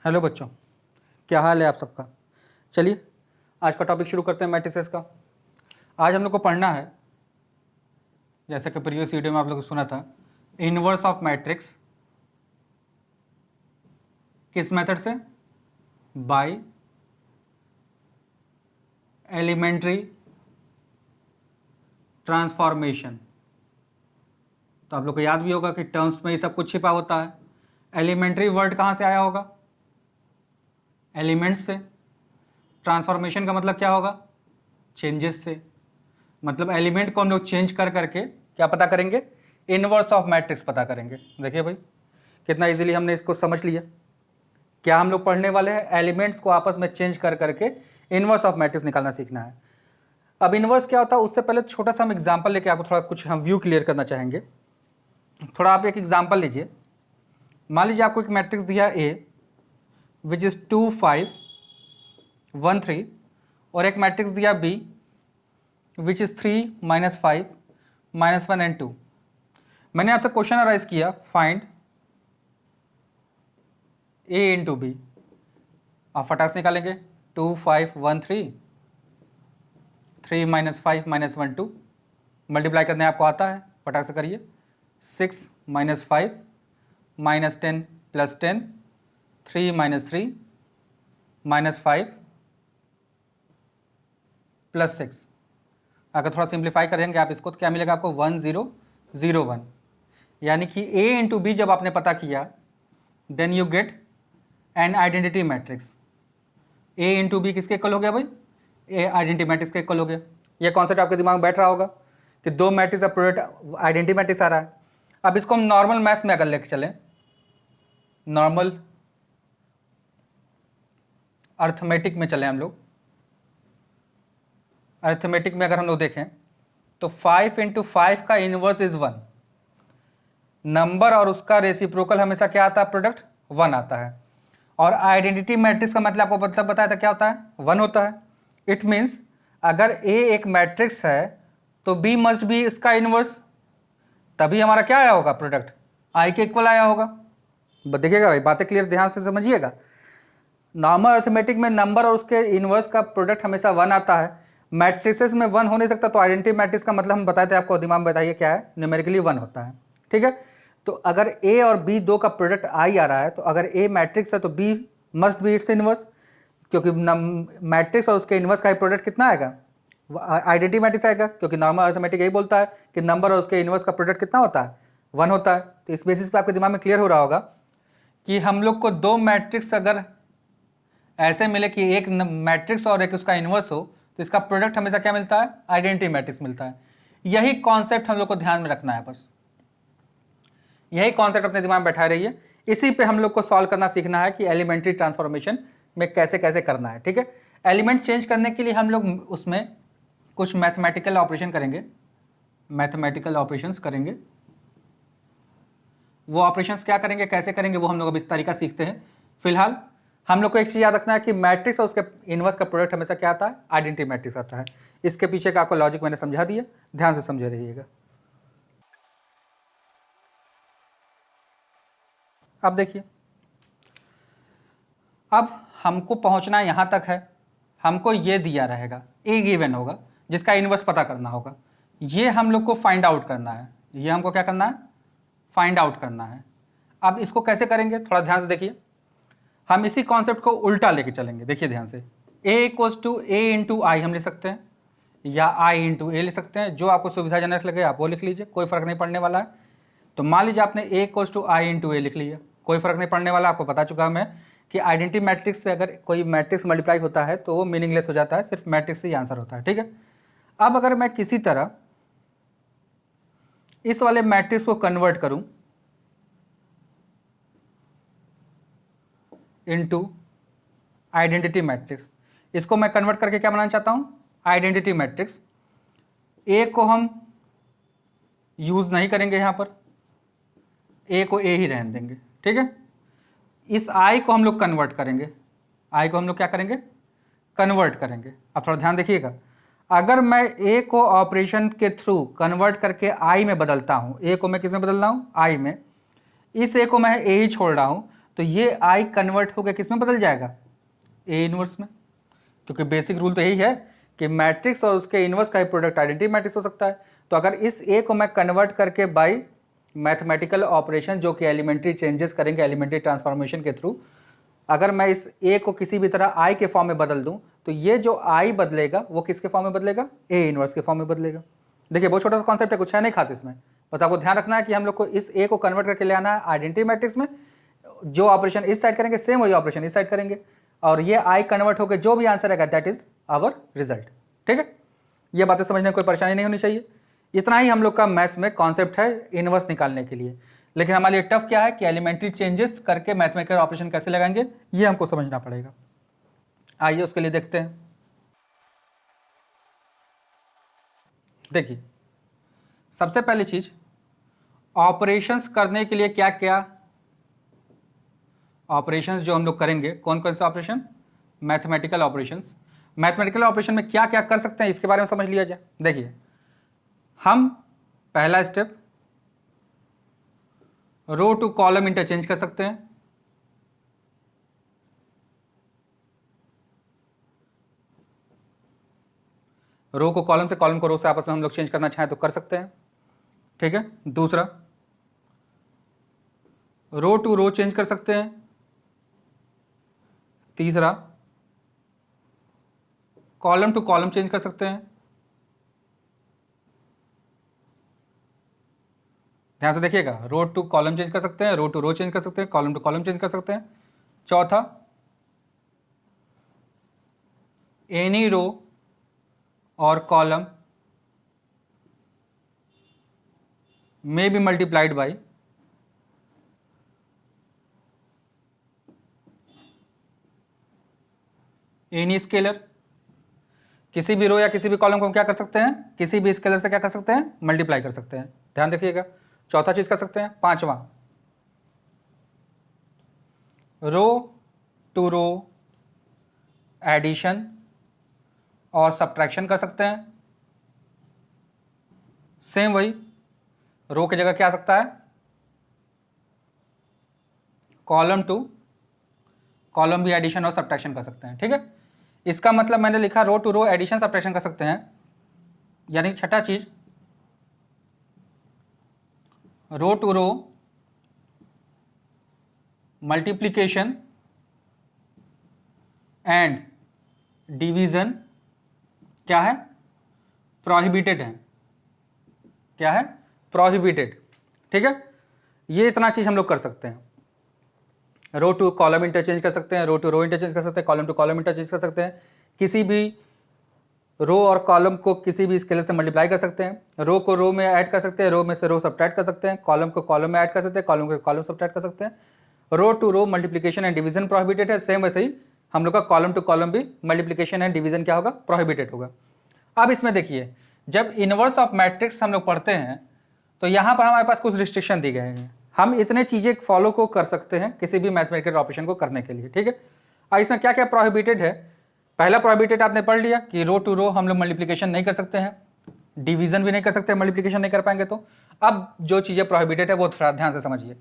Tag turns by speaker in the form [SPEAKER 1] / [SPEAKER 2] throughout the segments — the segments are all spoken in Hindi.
[SPEAKER 1] हेलो बच्चों, क्या हाल है आप सबका। चलिए आज का टॉपिक शुरू करते हैं मैट्रिसेस का। आज हम लोग को पढ़ना है, जैसा कि प्रीवियस वीडियो में आप लोगों को सुना था, इनवर्स ऑफ मैट्रिक्स। किस मेथड से? By elementary transformation. तो आप लोग को याद भी होगा कि टर्म्स में ये सब कुछ छिपा होता है। एलिमेंट्री वर्ड कहाँ से आया होगा? एलिमेंट्स से। ट्रांसफॉर्मेशन का मतलब क्या होगा? चेंजेस से। मतलब एलिमेंट को हम लोग चेंज कर करके क्या पता करेंगे? इनवर्स ऑफ मैट्रिक्स पता करेंगे। देखिए भाई कितना इजीली हमने इसको समझ लिया। क्या हम लोग पढ़ने वाले हैं? एलिमेंट्स को आपस में चेंज कर करके इनवर्स ऑफ मैट्रिक्स निकालना सीखना है। अब इनवर्स क्या होता है उससे पहले छोटा सा हम एग्जाम्पल लेके आपको थोड़ा कुछ हम व्यू क्लियर करना चाहेंगे। थोड़ा आप एक एग्जाम्पल लीजिए। मान लीजिए आपको एक मैट्रिक्स दिया ए विच इज़ 2 5 1 3 और एक मैट्रिक्स दिया बी विच इज़ 3 -5 -1 एंड 2। मैंने आपसे क्वेश्चन अराइज किया, फाइंड ए इंटू बी। आप फटाक से निकालेंगे 2 5 1 3 3 -5 -1 2। मल्टीप्लाई करने आपको आता है, फटाक से करिए। 6 -5 -10 +10 3 -3 -5 +6। अगर थोड़ा सिंप्लीफाई करेंगे आप इसको तो क्या मिलेगा आपको? 1 0 0 1। यानी कि a इंटू बी जब आपने पता किया then you get an identity matrix. a into B किसके इक्वल हो गया भाई? ए आइडेंटिटी मैट्रिक्स के इक्वल हो गया। ये कॉन्सेप्ट आपके दिमाग में बैठ रहा होगा कि दो मैट्रिक्स का प्रोडक्ट आइडेंटिटी मैट्रिक्स आ रहा है। अब इसको हम नॉर्मल मैथ्स में अगर लेके चलें, नॉर्मल अर्थमेटिक में चलें हम लोग, अर्थमेटिक में अगर हम लोग देखें तो 5 × 5 का इनवर्स इज 1। नंबर और उसका रेसिप्रोकल हमेशा क्या आता है? प्रोडक्ट 1 आता है। और आइडेंटिटी मैट्रिक्स का मतलब आपको मतलब बताया था क्या होता है? 1 होता है। इट मीन्स अगर ए एक मैट्रिक्स है तो बी मस्ट बी इसका इनवर्स, तभी हमारा क्या आया होगा? प्रोडक्ट आई के इक्वल आया होगा। देखिएगा भाई, बातें क्लियर ध्यान से समझिएगा। नॉर्मल अर्थमेटिक में नंबर और उसके इनवर्स का प्रोडक्ट हमेशा 1 आता है। मैट्रिसेस में 1 हो नहीं सकता, तो आइडेंटिटी मैट्रिक्स का मतलब हम बताए थे आपको, दिमाग में बताइए क्या है? न्यूमेरिकली 1 होता है। ठीक है, तो अगर ए और बी दो का प्रोडक्ट आई आ रहा है तो अगर ए मैट्रिक्स है तो B must be its inverse, क्योंकि मैट्रिक्स और उसके इनवर्स का प्रोडक्ट कितना आएगा? आइडेंटिटी मैट्रिक्स आएगा, क्योंकि नॉर्मल अर्थमेटिक यही बोलता है कि नंबर और उसके इनवर्स का प्रोडक्ट कितना होता है? 1 होता है। तो इस बेसिस पे आपके दिमाग में क्लियर हो रहा होगा कि हम लोग को दो मैट्रिक्स अगर ऐसे मिले कि एक मैट्रिक्स और एक उसका इनवर्स हो तो इसका प्रोडक्ट हमेशा क्या मिलता है? आइडेंटिटी मैट्रिक्स मिलता है। यही कॉन्सेप्ट हम लोग को ध्यान में रखना है, बस यही कॉन्सेप्ट अपने दिमाग में बैठा रहिए। इसी पे हम लोग को सॉल्व करना सीखना है कि एलिमेंट्री ट्रांसफॉर्मेशन में कैसे कैसे करना है। ठीक है, एलिमेंट चेंज करने के लिए हम लोग उसमें कुछ मैथमेटिकल ऑपरेशन करेंगे, मैथमेटिकल ऑपरेशंस करेंगे। वो ऑपरेशंस क्या करेंगे, कैसे करेंगे, वो हम लोग अब इस तरीका सीखते हैं। फिलहाल हम लोग को एक चीज़ याद रखना है कि मैट्रिक्स और उसके इनवर्स का प्रोडक्ट हमेशा क्या आता है? आइडेंटिटी मैट्रिक्स आता है। इसके पीछे का आपको लॉजिक मैंने समझा दिया, ध्यान से समझे रहिएगा। अब देखिए, अब हमको पहुंचना यहाँ तक है। हमको ये दिया रहेगा, ए गिवन होगा जिसका इनवर्स पता करना होगा। ये हम लोग को फाइंड आउट करना है। ये हमको क्या करना है? फाइंड आउट करना है। अब इसको कैसे करेंगे थोड़ा ध्यान से देखिए। हम इसी कॉन्सेप्ट को उल्टा लेके चलेंगे। देखिए ध्यान से, a = a × i हम लिख सकते हैं, या i × a लिख सकते हैं। जो आपको सुविधाजनक लगे आप वो लिख लीजिए, कोई फर्क नहीं पड़ने वाला है। तो मान लीजिए आपने a = i × a लिख लिया, कोई फर्क नहीं पड़ने वाला। आपको बता चुका मैं कि आइडेंटिटी मैट्रिक्स से अगर कोई मैट्रिक्स मल्टीप्लाई होता है तो वो मीनिंगलेस हो जाता है, सिर्फ मैट्रिक्स से ही आंसर होता है। ठीक है, अब अगर मैं किसी तरह इस वाले मैट्रिक्स को कन्वर्ट करूं इनटू आइडेंटिटी मैट्रिक्स, इसको मैं कन्वर्ट करके क्या बनाना चाहता हूं? Identity matrix. ए को हम यूज नहीं करेंगे, यहां पर ए को ए ही रहने देंगे। ठीक है, इस आई को हम लोग कन्वर्ट करेंगे। आई को हम लोग क्या करेंगे? कन्वर्ट करेंगे। अब थोड़ा ध्यान देखिएगा, अगर मैं ए को ऑपरेशन के थ्रू कन्वर्ट करके आई में बदलता हूं, ए को मैं किस में बदल रहा हूं? आई में। इस ए को मैं ए ही छोड़ रहा हूं, तो ये आई कन्वर्ट होकर किस में बदल जाएगा, ए इनवर्स में, क्योंकि बेसिक रूल तो यही है कि मैट्रिक्स और उसके इनवर्स का ही प्रोडक्ट आइडेंटिटी मैट्रिक्स हो सकता है। तो अगर इस ए को मैं कन्वर्ट करके बाई मैथमेटिकल ऑपरेशन जो कि एलिमेंट्री चेंजेस करेंगे एलिमेंट्री ट्रांसफॉर्मेशन के थ्रू, अगर मैं इस ए को किसी भी तरह आई के फॉर्म में बदल दूं तो ये जो आई बदलेगा वो किसके फॉर्म में बदलेगा, ए इनवर्स के फॉर्म में बदलेगा। देखिए बहुत छोटा सा कॉन्सेप्ट है, कुछ है नहीं खास इसमें, बस आपको ध्यान रखना है कि हम लोग को इस ए को कन्वर्ट करके ले आना है आइडेंटिटी मैट्रिक्स में, जो ऑपरेशन इस साइड करेंगे सेम वही ऑपरेशन इस साइड करेंगे, और ये आई कन्वर्ट होकर जो भी आंसर आएगा दैट इज आवर रिजल्ट। ठीक है, ये बातें समझने में कोई परेशानी नहीं होनी चाहिए। इतना ही हम लोग का मैथ्स में कॉन्सेप्ट है इनवर्स निकालने के लिए। लेकिन हमारे लिए टफ क्या है कि एलिमेंट्री चेंजेस करके मैथमेटिकल ऑपरेशन कैसे लगाएंगे, ये हमको समझना पड़ेगा। आइए उसके लिए देखते हैं। देखिए सबसे पहली चीज, ऑपरेशंस करने के लिए क्या क्या ऑपरेशंस जो हम लोग करेंगे, कौन कौन से operation, mathematical operations. Mathematical operation में क्या क्या कर सकते हैं इसके बारे में समझ लिया जाए। देखिए हम पहला step row to column interchange कर सकते हैं। रो को कॉलम से, कॉलम को रो से आपस में हम लोग चेंज करना चाहें तो कर सकते हैं। ठीक है, दूसरा रो टू रो चेंज कर सकते हैं। तीसरा कॉलम टू कॉलम चेंज कर सकते हैं। ध्यान से देखिएगा, रो टू कॉलम चेंज कर सकते हैं, रो टू रो चेंज कर सकते हैं, कॉलम टू कॉलम चेंज कर सकते हैं। चौथा एनी रो और column may be multiplied by any scalar. किसी भी रो या किसी भी कॉलम को हम क्या कर सकते हैं, किसी भी स्केलर से क्या कर सकते हैं, मल्टीप्लाई कर सकते हैं। ध्यान देखिएगा, चौथा चीज कर सकते हैं। पांचवा रो टू रो एडिशन और सब्ट्रैक्शन कर सकते हैं। सेम वही, रो की जगह क्या आ सकता है, कॉलम टू कॉलम भी एडिशन और सब्ट्रैक्शन कर सकते हैं। ठीक है, इसका मतलब मैंने लिखा row to row addition subtraction कर सकते हैं, यानी छठा चीज row to row multiplication and division क्या है, प्रोहिबिटेड है। क्या है, प्रोहिबिटेड। ठीक है, ये इतना चीज हम लोग कर सकते हैं। रो टू कॉलम इंटरचेंज कर सकते हैं, रो टू रो इंटरचेंज कर सकते हैं, कॉलम टू कॉलम इंटरचेंज कर सकते हैं, किसी भी रो और कॉलम को किसी भी स्केलर से मल्टीप्लाई कर सकते हैं, रो को रो में ऐड कर सकते हैं, रो में से रो सब्ट्रैक्ट कर सकते हैं, कॉलम को कॉलम में ऐड कर सकते हैं, कॉलम को कॉलम सब्ट्रैक्ट कर सकते हैं। Row to row multiplication and division prohibited है। सेम वैसे ही हम लोग का कॉलम टू कॉलम भी मल्टीप्लिकेशन एंड डिवीजन क्या होगा, प्रोहिबिटेड होगा। अब इसमें देखिए, जब इनवर्स ऑफ मैट्रिक्स हम लोग पढ़ते हैं तो यहाँ पर हमारे पास कुछ रिस्ट्रिक्शन दी गए हैं। हम इतने चीज़ें फॉलो को कर सकते हैं किसी भी मैथमेटिकल ऑपरेशन को करने के लिए। ठीक है, और इसमें क्या क्या प्रोहिबिटेड है। पहला प्रोहिबिटेड आपने पढ़ लिया कि रो टू रो हम लोग मल्टीप्लिकेशन नहीं कर सकते हैं, डिवीजन भी नहीं कर सकते, मल्टीप्लिकेशन नहीं कर पाएंगे। तो अब जो चीज़ें प्रोहिबिटेड है वो थोड़ा ध्यान से समझिए।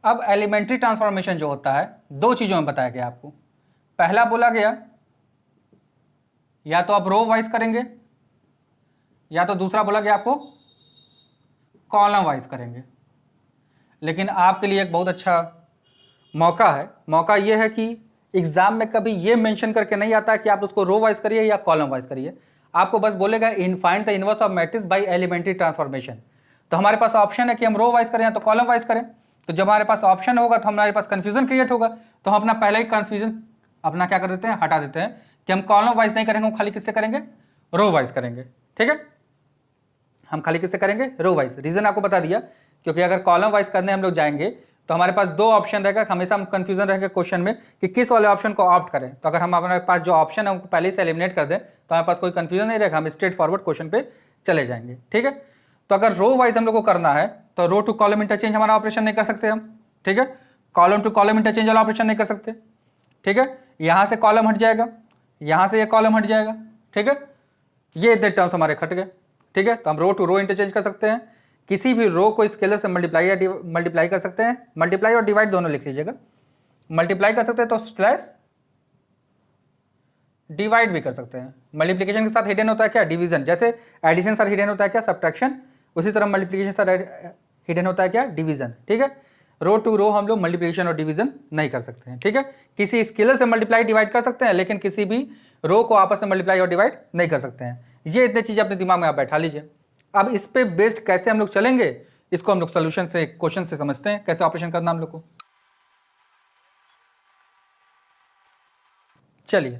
[SPEAKER 1] अब एलिमेंट्री ट्रांसफॉर्मेशन जो होता है दो चीज़ों में बताया गया आपको। पहला बोला गया या तो आप रो वाइज करेंगे, या तो दूसरा बोला गया आपको कॉलम वाइज करेंगे। लेकिन आपके लिए एक बहुत अच्छा मौका है, मौका यह है कि एग्जाम में कभी ये मेंशन करके नहीं आता कि आप उसको रो वाइज करिए या कॉलम वाइज करिए। आपको बस बोलेगा in find the inverse of matrix by elementary transformation. तो हमारे पास ऑप्शन है कि हम रो वाइज करें या तो कॉलम वाइज करें। तो जब हमारे पास ऑप्शन होगा तो हमारे पास कंफ्यूजन क्रिएट होगा, तो हम अपना पहले ही कंफ्यूजन अपना क्या कर देते हैं, हटा देते हैं कि हम कॉलम वाइज नहीं करेंगे, हम खाली किससे करेंगे, रो वाइज करेंगे। ठीक है, हम खाली किससे करेंगे, रो वाइज। रीजन आपको बता दिया, क्योंकि अगर कॉलम वाइज करने हम लोग जाएंगे तो हमारे पास दो ऑप्शन रहेगा, हमेशा हम कंफ्यूजन रहेगा क्वेश्चन में कि किस वाले ऑप्शन को ऑप्ट करें। तो अगर हम हमारे पास जो ऑप्शन है उनको पहले से एलिमिनेट कर दें तो हमारे पास कोई कंफ्यूजन नहीं रहेगा, हम स्ट्रेट फॉरवर्ड क्वेश्चन पे चले जाएंगे। ठीक है, तो अगर रो वाइज हम लोग को करना है तो रो टू कॉलम इंटरचेंज हमारा ऑपरेशन नहीं कर सकते हम। ठीक है, कॉलम टू कॉलम इंटरचेंज वाला ऑपरेशन नहीं कर सकते। ठीक है, यहाँ से कॉलम हट जाएगा, यहाँ से ये कॉलम हट जाएगा। ठीक है, ये टर्म्स हमारे हट गए। ठीक है, तो हम रो टू रो इंटरचेंज कर सकते हैं, किसी भी रो को स्केलर से मल्टीप्लाई कर सकते हैं, मल्टीप्लाई और डिवाइड दोनों लिख लीजिएगा। मल्टीप्लाई कर सकते हैं तो स्लैश डिवाइड भी कर सकते हैं। मल्टीप्लिकेशन के साथ हिडन होता है क्या, डिवीजन। जैसे एडिशन साथ हिडन होता है क्या, सब्ट्रैक्शन, उसी तरह मल्टीप्लिकेशन साथ हिडन होता है क्या, डिवीजन। ठीक है, रो टू रो हम लोग मल्टीप्लिकेशन और डिवीजन नहीं कर सकते हैं। ठीक है, किसी स्केलर से मल्टीप्लाई डिवाइड कर सकते हैं, लेकिन किसी भी रो को आपस में मल्टीप्लाई और डिवाइड नहीं कर सकते हैं। ये इतनी चीज़ अपने दिमाग में आप बैठा लीजिए। अब इस पे बेस्ड कैसे हम लोग चलेंगे, इसको हम लोग सोल्यूशन से, क्वेश्चन से समझते हैं कैसे ऑपरेशन करना हम लोग को। चलिए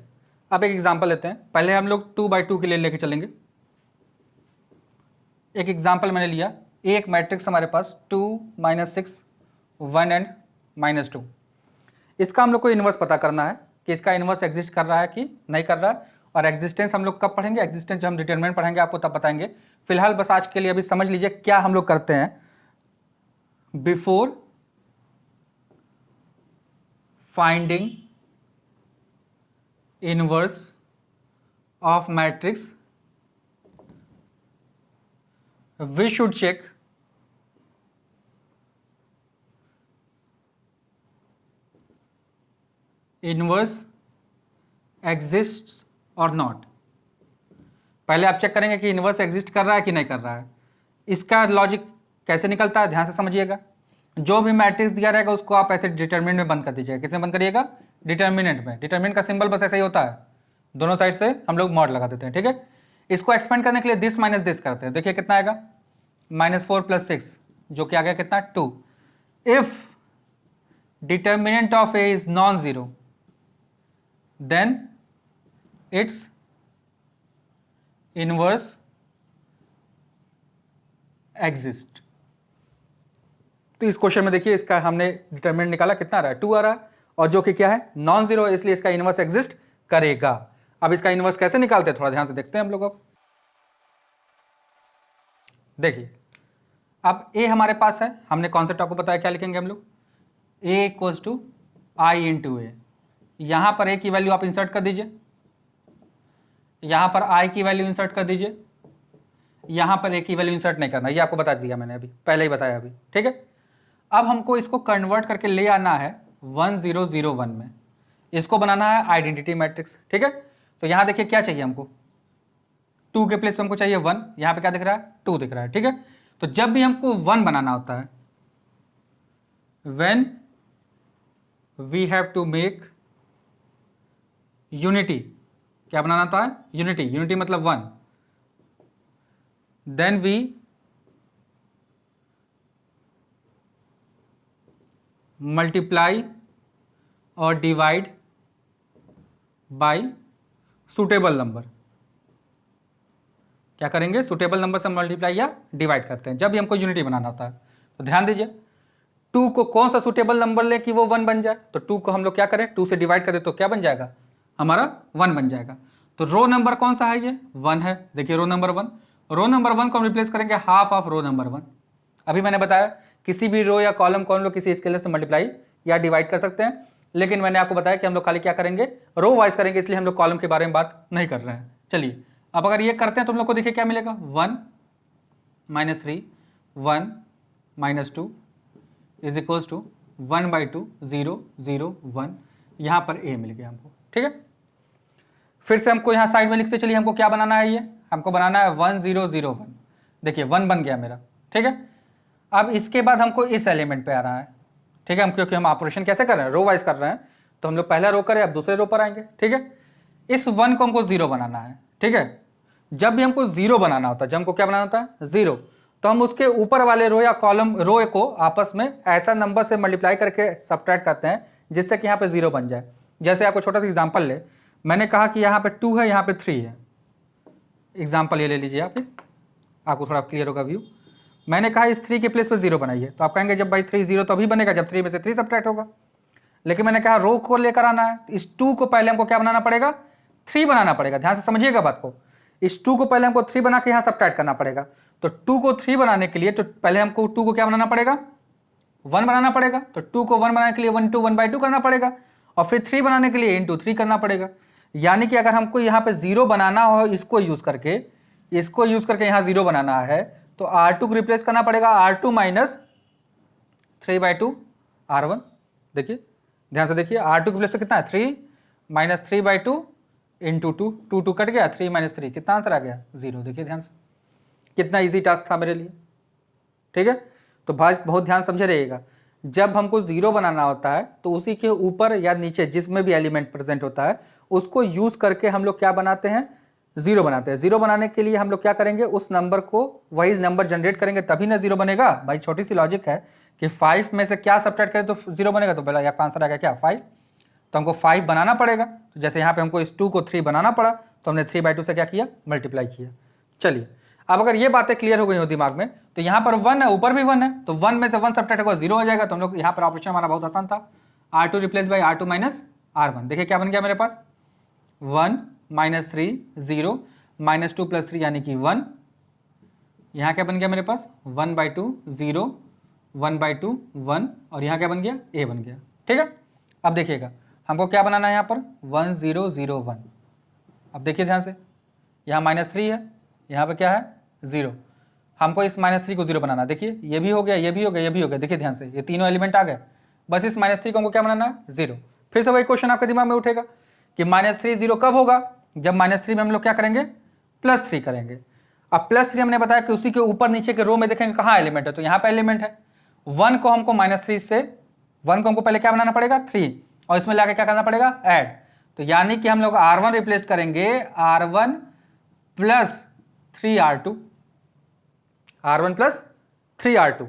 [SPEAKER 1] अब एक एग्जांपल लेते हैं। पहले हम लोग 2/2 के लिए लेके चलेंगे। एक एग्जांपल मैंने लिया, एक मैट्रिक्स हमारे पास 2 - 6 1 एंड -2। इसका हम लोग को इन्वर्स पता करना है कि इसका इन्वर्स एग्जिस्ट कर रहा है कि नहीं कर रहा है। और एग्जिस्टेंस हम लोग कब पढ़ेंगे, एग्जिस्टेंस जब हम डिटरमिनेंट पढ़ेंगे आपको तब बताएंगे। फिलहाल बस आज के लिए अभी समझ लीजिए क्या हम लोग करते हैं। Before finding inverse of matrix we should check inverse exists or not। पहले आप चेक करेंगे कि इनवर्स एग्जिस्ट कर रहा है कि नहीं कर रहा है। इसका लॉजिक कैसे निकलता है, ध्यान से समझिएगा। जो भी मैट्रिक्स दिया रहेगा उसको आप ऐसे डिटरमिनेंट में बंद कर दीजिएगा। किसमें बंद करिएगा, डिटरमिनेंट में। डिटरमिनेंट का सिंबल बस ऐसा ही होता है, दोनों साइड से हम लोग मॉड लगा देते हैं। ठीक है, इसको एक्सपेंड करने के लिए दिस माइनस दिस करते हैं। देखिए कितना आएगा, -4 + 6 जो कि आ गया कितना, 2। If determinant of A is non zero then its inverse exist. तो इस क्वेश्चन में देखिए इसका हमने डिटरमिनेंट निकाला, कितना आ रहा है, 2 आ रहा है, और जो कि क्या है, नॉन जीरो, इसलिए इसका इनवर्स एग्जिस्ट करेगा। अब इसका इनवर्स कैसे निकालते हैं, थोड़ा ध्यान से देखते हैं हम लोग। अब देखिए, अब ए हमारे पास है, हमने कॉन्सेप्ट आपको बताया, क्या लिखेंगे हम लोग, ए इक्वल्स टू आई इंटू ए। यहां पर ए की वैल्यू आप इंसर्ट कर दीजिए, यहां पर आई की वैल्यू इंसर्ट कर दीजिए, यहां पर ए की वैल्यू इंसर्ट नहीं करना, ये आपको बता दिया मैंने, अभी पहले ही बताया अभी। ठीक है, अब हमको इसको कन्वर्ट करके ले आना है 1001 में। इसको बनाना है आइडेंटिटी मैट्रिक्स। ठीक है, तो यहां देखिए क्या चाहिए हमको, 2 के प्लेस पे हमको चाहिए 1, यहां पे क्या दिख रहा है, 2 दिख रहा है। ठीक है, तो जब भी हमको 1 बनाना होता है, when we have to make unity, क्या बनाना होता है, यूनिटी। यूनिटी मतलब 1, देन वी मल्टीप्लाई और डिवाइड बाय सुटेबल नंबर। क्या करेंगे, सुटेबल नंबर से मल्टीप्लाई या डिवाइड करते हैं जब भी हमको यूनिटी बनाना होता है। तो ध्यान दीजिए, 2 को कौन सा सुटेबल नंबर ले कि वो 1 बन जाए, तो 2 को हम लोग क्या करें, 2 से डिवाइड करें तो क्या बन जाएगा, हमारा 1 बन जाएगा। तो रो नंबर कौन सा है, ये 1 है। देखिए रो नंबर 1, रो नंबर 1 को हम रिप्लेस करेंगे हाफ ऑफ रो नंबर 1। अभी मैंने बताया किसी भी रो या कॉलम को हम लोग किसी स्केलर से मल्टीप्लाई या डिवाइड कर सकते हैं, लेकिन मैंने आपको बताया कि हम लोग खाली क्या करेंगे, रो वाइज करेंगे, इसलिए हम लोग कॉलम के बारे में बात नहीं कर रहे हैं। चलिए अब अगर ये करते हैं तो हम लोग को देखिए क्या मिलेगा, 1 - 3 1 - 2 इज इक्वल्स टू 1/2 0 0 1। यहाँ पर ए मिल गया हमको। ठीक है, फिर से हमको यहाँ साइड में लिखते चलिए, हमको क्या बनाना है, ये हमको बनाना है 1 0 0 1। देखिए 1 बन गया मेरा। ठीक है, अब इसके बाद हमको इस एलिमेंट पे आ रहा है। ठीक है, हम क्योंकि हम ऑपरेशन कैसे कर रहे हैं, रो वाइज कर रहे हैं, तो हम लोग पहला रो करें, अब दूसरे रो पर आएंगे। ठीक है, इस 1 को हमको 0 बनाना है। ठीक है, जब भी हमको 0 बनाना होता है, जब हमको क्या बनाना होता है, 0, तो हम उसके ऊपर वाले रो या कॉलम रो को आपस में ऐसा नंबर से मल्टीप्लाई करके सब्ट्रैक्ट करते हैं जिससे कि यहाँ पे 0 बन जाए। जैसे आपको छोटा सा एग्जांपल ले, मैंने कहा कि यहाँ पे 2 है, यहाँ पे 3 है। एग्जांपल ये ले लीजिए आप, आपको थोड़ा क्लियर होगा व्यू। मैंने कहा इस 3 के प्लेस पे 0 बनाइए, तो आप कहेंगे जब भाई 3 0 तो अभी बनेगा जब 3 में से 3 सब्ट्रैक्ट होगा। लेकिन मैंने कहा रो को लेकर आना है, इस 2 को पहले हमको क्या बनाना पड़ेगा, 3 बनाना पड़ेगा। ध्यान से समझिएगा बात को, इस 2 को पहले हमको 3 बना के यहाँ सब्ट्रैक्ट करना पड़ेगा। तो 2 को 3 बनाने के लिए तो पहले हमको 2 को क्या बनाना पड़ेगा, 1 बनाना पड़ेगा। तो 2 को 1 बनाने के लिए 1 2 1/2 करना पड़ेगा, और फिर 3 बनाने के लिए इंटू 3 करना पड़ेगा। यानी कि अगर हमको यहाँ पे 0 बनाना हो, इसको यूज़ करके यहाँ 0 बनाना है, तो R2 को रिप्लेस करना पड़ेगा R2 माइनस 3/2 R1। देखिए ध्यान से देखिए, R2 की प्लेस से कितना है 3 माइनस 3/2 इंटू 2, 2 कट गया, 3 माइनस 3 कितना आंसर आ गया 0। देखिए ध्यान से कितना इजी टास्क था मेरे लिए। ठीक है, तो भाई बहुत ध्यान समझे रहिएगा, जब हमको 0 बनाना होता है तो उसी के ऊपर या नीचे जिसमें भी एलिमेंट प्रेजेंट होता है उसको यूज करके हम लोग क्या बनाते हैं 0 बनाते हैं। 0 बनाने के लिए हम लोग क्या करेंगे, उस नंबर को वही नंबर जनरेट करेंगे तभी ना 0 बनेगा। भाई छोटी सी लॉजिक है कि 5 में से क्या सब्ट्रैक्ट करें तो 0 बनेगा, तो पहला आपका आंसर आ गया क्या 5, तो हमको 5 बनाना पड़ेगा। तो जैसे यहाँ पे हमको इस 2 को 3 बनाना पड़ा तो हमने 3/2 से क्या किया मल्टीप्लाई किया। चलिए अब अगर ये बातें क्लियर हो गई हो दिमाग में, तो यहाँ पर 1 है, ऊपर भी 1 है, तो 1 में से 1 सब्ट्रैक्ट होगा 0 हो जाएगा। तो हम लोग यहाँ पर ऑपरेशन हमारा बहुत आसान था, R2 replace by R2 minus R1। देखिए क्या बन गया मेरे पास 1 माइनस 3 0 माइनस 2 प्लस 3 यानी कि 1। यहाँ क्या बन गया मेरे पास 1/2 0 1/2 1, और यहाँ क्या बन गया a बन गया। ठीक है, अब देखिएगा हमको क्या बनाना है यहाँ पर 1 0 0 1। अब देखिए ध्यान से, यहाँ -3 है, यहाँ पे क्या है 0, हमको इस -3 को 0 बनाना है। देखिए ये भी हो गया, ये भी हो गया, ये भी हो गया। देखिए ध्यान से ये तीनों एलिमेंट आ गए, बस इस -3 को हमको क्या बनाना है 0। फिर से वही क्वेश्चन आपके दिमाग में उठेगा कि -3 0 कब होगा, जब -3 में हम लोग क्या करेंगे +3 करेंगे। अब +3 हमने बताया कि उसी के ऊपर नीचे के रो में देखेंगे कहाँ एलिमेंट है, तो यहाँ पे एलिमेंट है। 1 को हमको -3 से 1 को हमको पहले क्या बनाना पड़ेगा 3, और इसमें लाके क्या करना पड़ेगा ऐड। तो यानी कि हम लोग R1 रिप्लेस करेंगे R1 plus 3R2, R1 plus 3R2।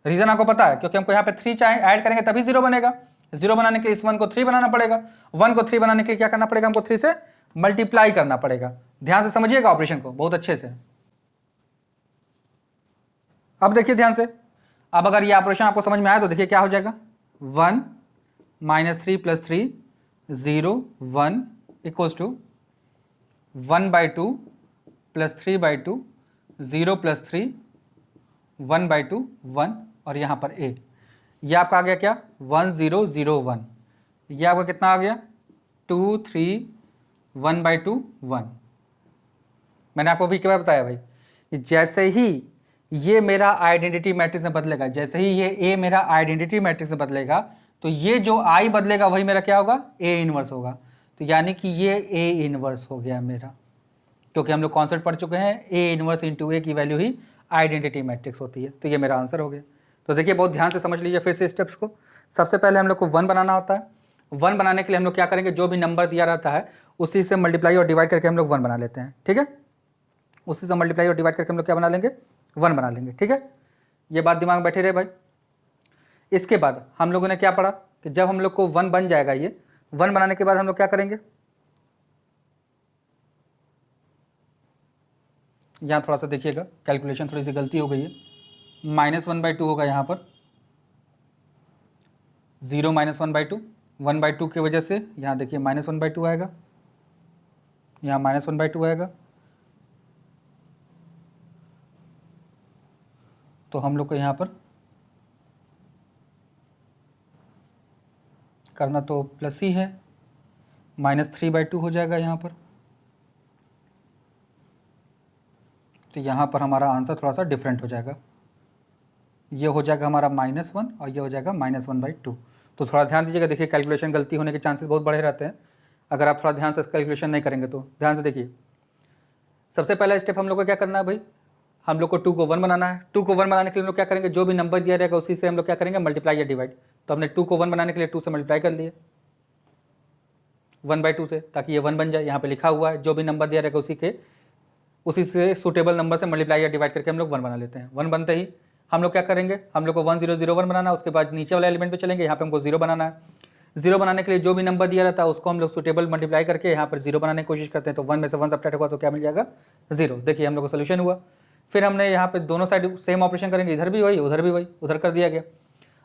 [SPEAKER 1] Reason आपको पता है, क्योंकि हमको यहाँ पे 3 चाहे ऐड करेंगे तभी 0 बनेगा। 0 बनाने के लिए इस 1 को 3 बनाना पड़ेगा, 1 को 3 बनाने के लिए क्या करना पड़ेगा हमको 3 से मल्टीप्लाई करना पड़ेगा। ध्यान से समझिएगा ऑपरेशन को बहुत अच्छे से। अब देखिए ध्यान से, अब अगर ये ऑपरेशन आपको समझ में आया तो देखिए क्या हो जाएगा 1 minus 3 plus 3 0 1 equals to 1/2 plus 3/2 0 plus 3 1/2 1, और यहाँ पर a, ये आपका आ गया क्या 1 0 0 1। ये आपका कितना आ गया 2 3 1/2 1। मैंने आपको भी क्या बताया भाई कि जैसे ही ये मेरा आइडेंटिटी मैट्रिक्स में बदलेगा, जैसे ही ये a मेरा आइडेंटिटी मैट्रिक्स में बदलेगा, तो ये जो I बदलेगा वही मेरा क्या होगा A इनवर्स होगा। तो यानी कि ये A इनवर्स हो गया मेरा, क्योंकि हम लोग कॉन्सेप्ट पढ़ चुके हैं A इनवर्स इंटू A की वैल्यू ही आइडेंटिटी मैट्रिक्स होती है। तो ये मेरा आंसर हो गया। तो देखिए बहुत ध्यान से समझ लीजिए फिर से स्टेप्स को। सबसे पहले हम लोग को 1 बनाना होता है। 1 बनाने के लिए हम लोग क्या करेंगे, जो भी नंबर दिया रहता है उसी से मल्टीप्लाई और डिवाइड करके हम लोग 1 बना लेते हैं। ठीक है, उसी से मल्टीप्लाई और डिवाइड करके हम लोग क्या बना लेंगे 1 बना लेंगे। ठीक है, ये बात दिमाग में बैठे रहे भाई। इसके बाद हम लोगों ने क्या पढ़ा कि जब हम लोग को 1 बन जाएगा, ये 1 बनाने के बाद हम लोग क्या करेंगे, यहाँ थोड़ा सा देखिएगा कैलकुलेशन थोड़ी सी गलती हो गई है। -1/2 होगा यहाँ पर 0 -1/2 1/2 की वजह से यहाँ देखिए -1/2 आएगा, यहाँ -1/2 आएगा। तो हम लोग को यहाँ पर करना तो प्लस ही है, -3/2 हो जाएगा यहाँ पर। तो यहाँ पर हमारा आंसर थोड़ा सा डिफरेंट हो जाएगा, ये हो जाएगा हमारा -1 और ये हो जाएगा -1/2। तो थोड़ा ध्यान दीजिएगा, देखिए कैलकुलेशन गलती होने के चांसेस बहुत बढ़े रहते हैं अगर आप थोड़ा ध्यान से कैलकुलेशन नहीं करेंगे तो। ध्यान से देखिए, सबसे पहला स्टेप हम लोग को क्या करना है भाई, हम लोग को 2 को 1 बनाना है। 2 को 1 बनाने के लिए हम लोग क्या करेंगे, जो भी नंबर दिया रहेगा उसी से हम लोग क्या करेंगे मल्टीप्लाई या डिवाइड। तो हमने 2 को 1 बनाने के लिए 2 से मल्टीप्लाई कर लिए 1/2 से, ताकि ये 1 बन जाए। यहाँ पे लिखा हुआ है जो भी नंबर दिया रहेगा उसी से सूटेबल नंबर से मल्टीप्लाई या डिवाइड करके हम लोग 1 बना लेते हैं। 1 बनते ही हम लोग क्या करेंगे, हम लोग को 1 0 0 1 बनाना है। उसके बाद नीचे वाले एलिमेंट पे चलेंगे, यहाँ पे हमको 0 बनाना है। 0 बनाने के लिए जो भी नंबर दिया रहता है उसको हम लोग सूटेबल मल्टीप्लाई करके यहाँ पर 0 बनाने की कोशिश करते हैं। तो 1 में से 1 सब्ट्रैक्ट होगा तो क्या मिल जाएगा 0। देखिए हम लोग का सोल्यूशन हुआ। फिर हमने यहाँ पे दोनों साइड सेम ऑपरेशन करेंगे, इधर भी वही उधर भी वही, उधर कर दिया गया।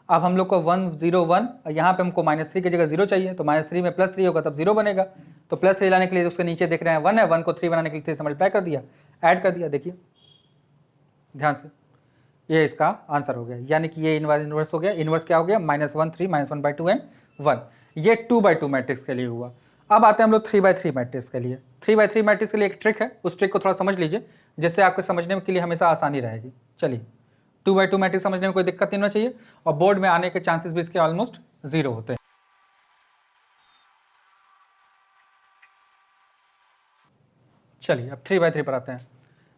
[SPEAKER 1] अब हम लोग को 1 0 1, यहाँ पे हमको -3 की जगह 0 चाहिए, तो -3 में +3 होगा तब 0 बनेगा। तो +3 लाने के लिए उसके नीचे देख रहे हैं 1 है, 1 को 3 बनाने के लिए 3 से मल्टीप्लाई कर दिया, ऐड कर दिया। देखिए ध्यान से, ये इसका आंसर हो गया। यानी कि ये इनवर्स हो गया। इनवर्स क्या हो गया -1 3 -1/2 एंड 1। ये 2/2 मैट्रिक्स के लिए हुआ। अब आते हैं हम लोग 3x3 मैट्रिक्स के लिए। 3x3 मैट्रिक्स के लिए एक ट्रिक है, उस ट्रिक को थोड़ा समझ लीजिए, जिससे आपको समझने के लिए हमेशा आसानी रहेगी। चलिए, 2x2 मैट्रिक्स समझने में कोई दिक्कत नहीं होना चाहिए, और बोर्ड में आने के चांसेस भी इसके ऑलमोस्ट 0 होते हैं। चलिए अब 3x3 पर आते हैं।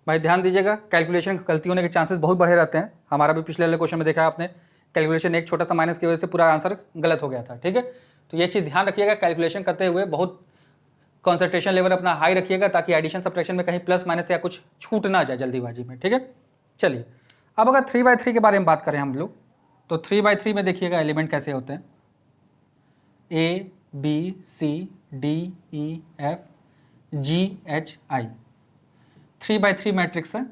[SPEAKER 1] भाई ध्यान दीजिएगा, कैलकुलेशन गलती होने के चांसेस बहुत बढ़े रहते हैं। हमारा भी पिछले वाले क्वेश्चन में देखा आपने, कैलकुलेशन एक छोटा सा माइनस की वजह से पूरा आंसर गलत हो गया था। ठीक है, तो ये चीज़ ध्यान रखिएगा, कैलकुलेशन करते हुए बहुत कॉन्सेंट्रेशन लेवल अपना हाई रखिएगा, ताकि एडिशन सब्ट्रैक्शन में कहीं प्लस माइनस या कुछ छूट ना जाए जल्दीबाजी में। ठीक है, चलिए अब अगर 3x3 के बारे में बात करें हम लोग, तो 3x3 में देखिएगा एलिमेंट कैसे होते हैं, A B C D E F G H I। 3x3 matrix है,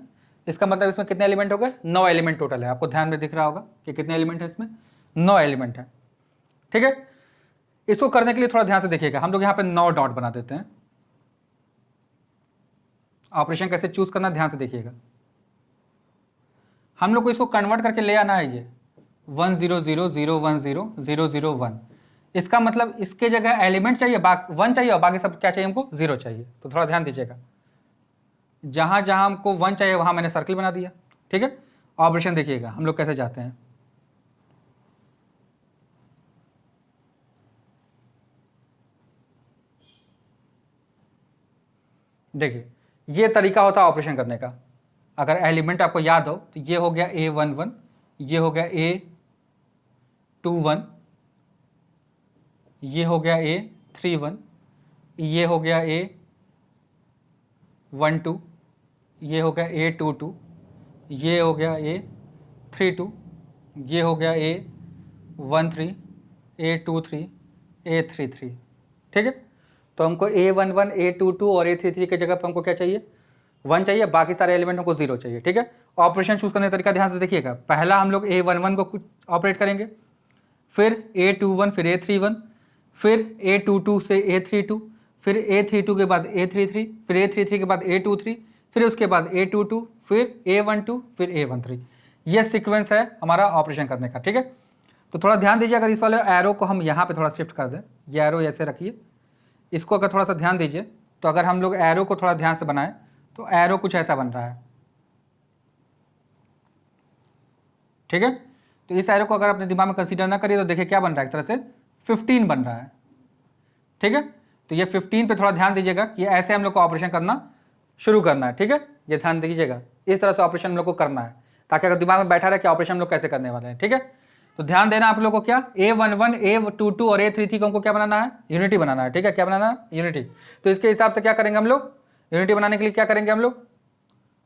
[SPEAKER 1] इसका मतलब इसमें कितने एलिमेंट हो गए, 9 एलिमेंट टोटल है। आपको ध्यान में दिख रहा होगा कि कितने एलिमेंट है इसमें, 9 एलिमेंट है। ठीक है, इसको करने के लिए थोड़ा ध्यान से देखिएगा, हम लोग यहाँ पे 9 डॉट बना देते हैं। ऑपरेशन कैसे चूज करना ध्यान से देखिएगा, हम लोग को इसको कन्वर्ट करके ले आना है, ये 1 0 0 0 1 0 0 0 1। इसका मतलब इसके जगह एलिमेंट चाहिए 1 चाहिए, और बाकी सब क्या चाहिए हमको, 0 चाहिए। तो थोड़ा ध्यान दीजिएगा, जहां जहां हमको 1 चाहिए वहां मैंने सर्कल बना दिया। ठीक है, ऑपरेशन देखिएगा हम लोग कैसे जाते हैं। देखिए, ये तरीका होता है ऑपरेशन करने का। अगर एलिमेंट आपको याद हो तो ये हो गया A11, ये हो गया A21, ये हो गया A31, ये हो गया A12, ये हो गया A22, ये हो गया A32, ये हो गया A13, A23, A33। ठीक है, तो हमको A11, A22 और A33 के जगह पर हमको क्या चाहिए, 1 चाहिए, बाकी सारे एलिमेंट हमको 0 चाहिए। ठीक है, ऑपरेशन चूज करने का तरीका ध्यान से देखिएगा, पहला हम लोग A11 को ऑपरेट करेंगे, फिर A21, फिर A31, फिर A22 से A32, फिर A32 के बाद A33, फिर A33 के बाद A23, फिर उसके बाद A22, फिर A12, फिर A13। ये सीक्वेंस है हमारा ऑपरेशन करने का। ठीक है, तो थोड़ा ध्यान दीजिए, अगर इस वाले एरो को हम यहाँ पे थोड़ा शिफ्ट कर दें, ये एरो ऐसे रखिए, इसको अगर थोड़ा सा ध्यान दीजिए, तो अगर हम लोग एरो को थोड़ा ध्यान से बनाएं तो एरो कुछ ऐसा बन रहा है। ठीक है, तो इस एरो को अगर अपने दिमाग में कंसीडर ना करिए तो देखिए क्या बन रहा है, एक तरह से 15 बन रहा है। ठीक है, तो ये 15 पे थोड़ा ध्यान दीजिएगा कि ऐसे हम लोग को ऑपरेशन करना शुरू करना है। ठीक है, ये ध्यान दीजिएगा, इस तरह से ऑपरेशन हम लोग को करना है, ताकि अगर दिमाग में बैठा रहे कि ऑपरेशन हम लोग कैसे करने वाले हैं। ठीक है, तो ध्यान देना आप लोग को, क्या A11, A22 और A33 को हमको क्या बनाना है, यूनिटी बनाना है। ठीक है, क्या बनाना है, यूनिटी। तो इसके हिसाब से क्या करेंगे हम लोग, यूनिटी बनाने के लिए क्या करेंगे हम लोग,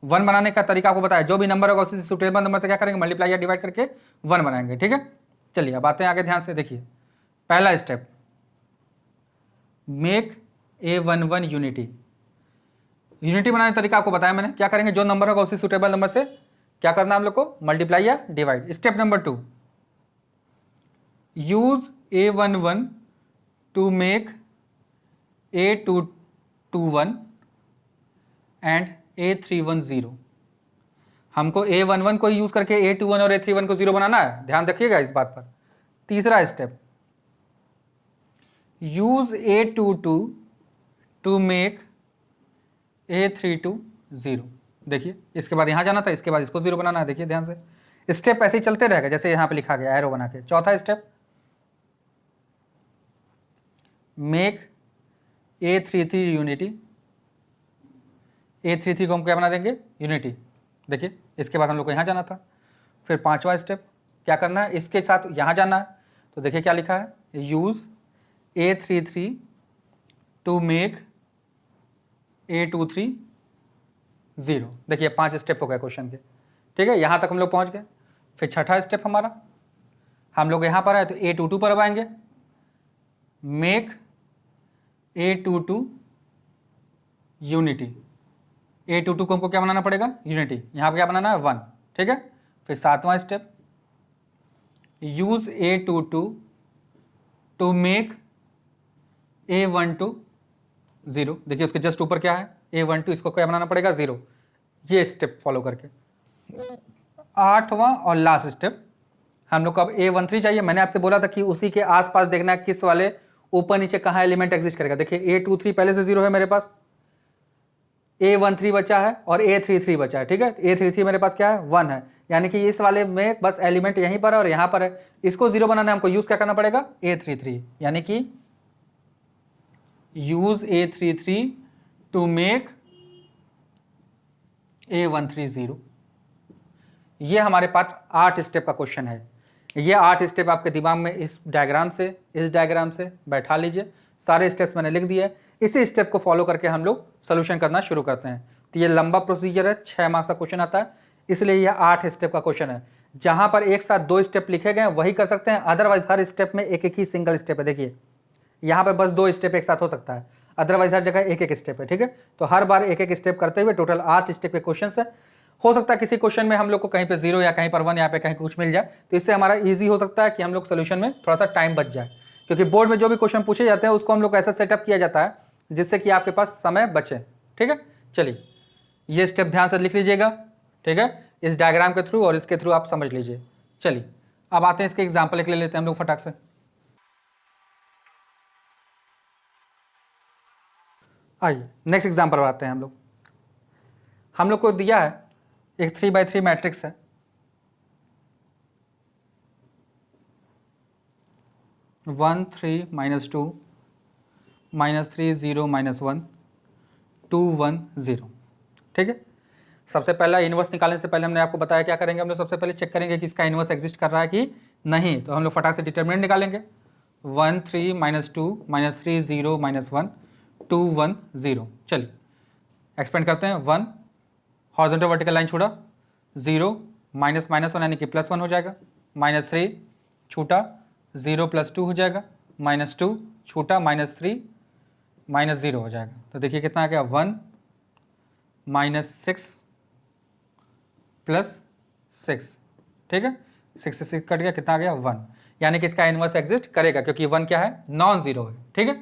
[SPEAKER 1] 1 बनाने का तरीका आपको बताया, जो भी नंबर होगा उसी सुटेबल नंबर से क्या करेंगे, मल्टीप्लाई या डिवाइड करके 1 बनाएंगे। ठीक है, चलिए अब आते हैं आगे, ध्यान से देखिए। पहला step, make A11 unity. Unity बनाने का तरीका आपको बताया मैंने, क्या करेंगे, जो नंबर होगा उसी सुटेबल नंबर से क्या करना है हम लोग को, मल्टीप्लाई या divide. Step number 2, use A11 to make A221 and A31 0। हमको A11 को यूज करके A21 और A31 को 0 बनाना है, ध्यान रखिएगा इस बात पर। तीसरा step, use A22 to make A32 0। देखिए, इसके बाद यहाँ जाना था, इसके बाद इसको 0 बनाना है। देखिए ध्यान से, स्टेप ऐसे ही चलते रहेगा जैसे यहाँ पे लिखा गया एरो बना के। चौथा step, make A33 unity. A33 को हम क्या बना देंगे, यूनिटी। देखिए, इसके बाद हम लोग को यहाँ जाना था। फिर पांचवा स्टेप क्या करना है, इसके साथ यहाँ जाना है। तो देखिए क्या लिखा है, use A33 to make A23 0। देखिए 5 स्टेप हो गए क्वेश्चन के। ठीक है, यहाँ तक हम लोग पहुँच गए। फिर छठा स्टेप हमारा, हम लोग यहाँ पर आए तो A22 पर अब आएंगे, मेक A22 यूनिटी। A22 को हमको क्या बनाना पड़ेगा, यूनिटी। यहाँ पर क्या बनाना है, 1। ठीक है, फिर सातवां step, use A22 to make A12 0। देखिए उसके जस्ट ऊपर क्या है, A12, इसको क्या बनाना पड़ेगा, 0। ये स्टेप फॉलो करके आठवां और लास्ट स्टेप, हम लोग को अब A13 चाहिए। मैंने आपसे बोला था कि उसी के आसपास देखना है किस वाले ऊपर नीचे कहाँ एलिमेंट एग्जिस्ट करेगा, देखिए A23 पहले से 0 है मेरे पास, A13 बचा है और A33 बचा है, ठीक है। A33 मेरे पास क्या है, 1 है, यानी कि इस वाले में बस एलिमेंट यहीं पर है और यहाँ पर है। इसको 0 बनाना है हमको यूज क्या करना पड़ेगा, A33, यानी कि use A33 to make A130। ये हमारे पास 8 स्टेप का क्वेश्चन है। ये 8 स्टेप आपके दिमाग में इस डायग्राम से बैठा लीजिए। सारे स्टेप्स मैंने लिख दिए, इसी स्टेप को फॉलो करके हम लोग सोल्यूशन करना शुरू करते हैं। तो ये लंबा प्रोसीजर है, 6 मार्क्स का क्वेश्चन आता है, इसलिए यह 8 स्टेप का क्वेश्चन है। जहां पर एक साथ 2 स्टेप लिखे गए वही कर सकते हैं, अदरवाइज हर स्टेप में एक एक ही सिंगल स्टेप है। देखिए यहाँ पर बस 2 स्टेप एक साथ हो सकता है, अदरवाइज हर जगह एक एक स्टेप है, ठीक है। तो हर बार एक एक स्टेप करते हुए टोटल 8 स्टेप के क्वेश्चन है। हो सकता है किसी क्वेश्चन में हम लोग को कहीं पे 0 या कहीं पर 1 या पे कहीं कुछ मिल जाए, तो इससे हमारा इजी हो सकता है कि हम लोग सोल्यूशन में थोड़ा सा टाइम बच जाए, क्योंकि बोर्ड में जो भी क्वेश्चन पूछे जाते हैं उसको हम लोग ऐसा सेटअप किया जाता है जिससे कि आपके पास समय बचे, ठीक है। चलिए ये स्टेप ध्यान से लिख लीजिएगा, ठीक है, इस डायग्राम के थ्रू और इसके थ्रू आप समझ लीजिए। चलिए अब आते हैं इसके एग्जाम्पल ले लेते हैं हम लोग फटाक से। आइए नेक्स्ट एग्जाम्पल आते हैं हम लोग को दिया है एक 3x3 मैट्रिक्स है, वन 3 -2 -3 0 -1 2 1 0, ठीक है। सबसे पहला इन्वर्स निकालने से पहले हमने आपको बताया क्या करेंगे, हम लोग सबसे पहले चेक करेंगे कि इसका इन्वर्स एग्जिस्ट कर रहा है कि नहीं। तो हम लोग फटाक से डिटर्मिनेंट निकालेंगे, 1 3 -2 -3 0 -1 2 1 0। चलिए एक्सपेंड करते हैं, 1 हॉरिजॉन्टल वर्टिकल लाइन छोड़ा, 0 -1 यानी कि +1 हो जाएगा, -3 छूटा 0 +2 हो जाएगा, -2 छूटा -3 -0 हो जाएगा। तो देखिए कितना आ गया, 1 -6 +6, ठीक है, 6 से 6 कट गया, कितना आ गया 1, यानी कि इसका इन्वर्स एग्जिस्ट करेगा क्योंकि 1 क्या है, नॉन जीरो है, ठीक है।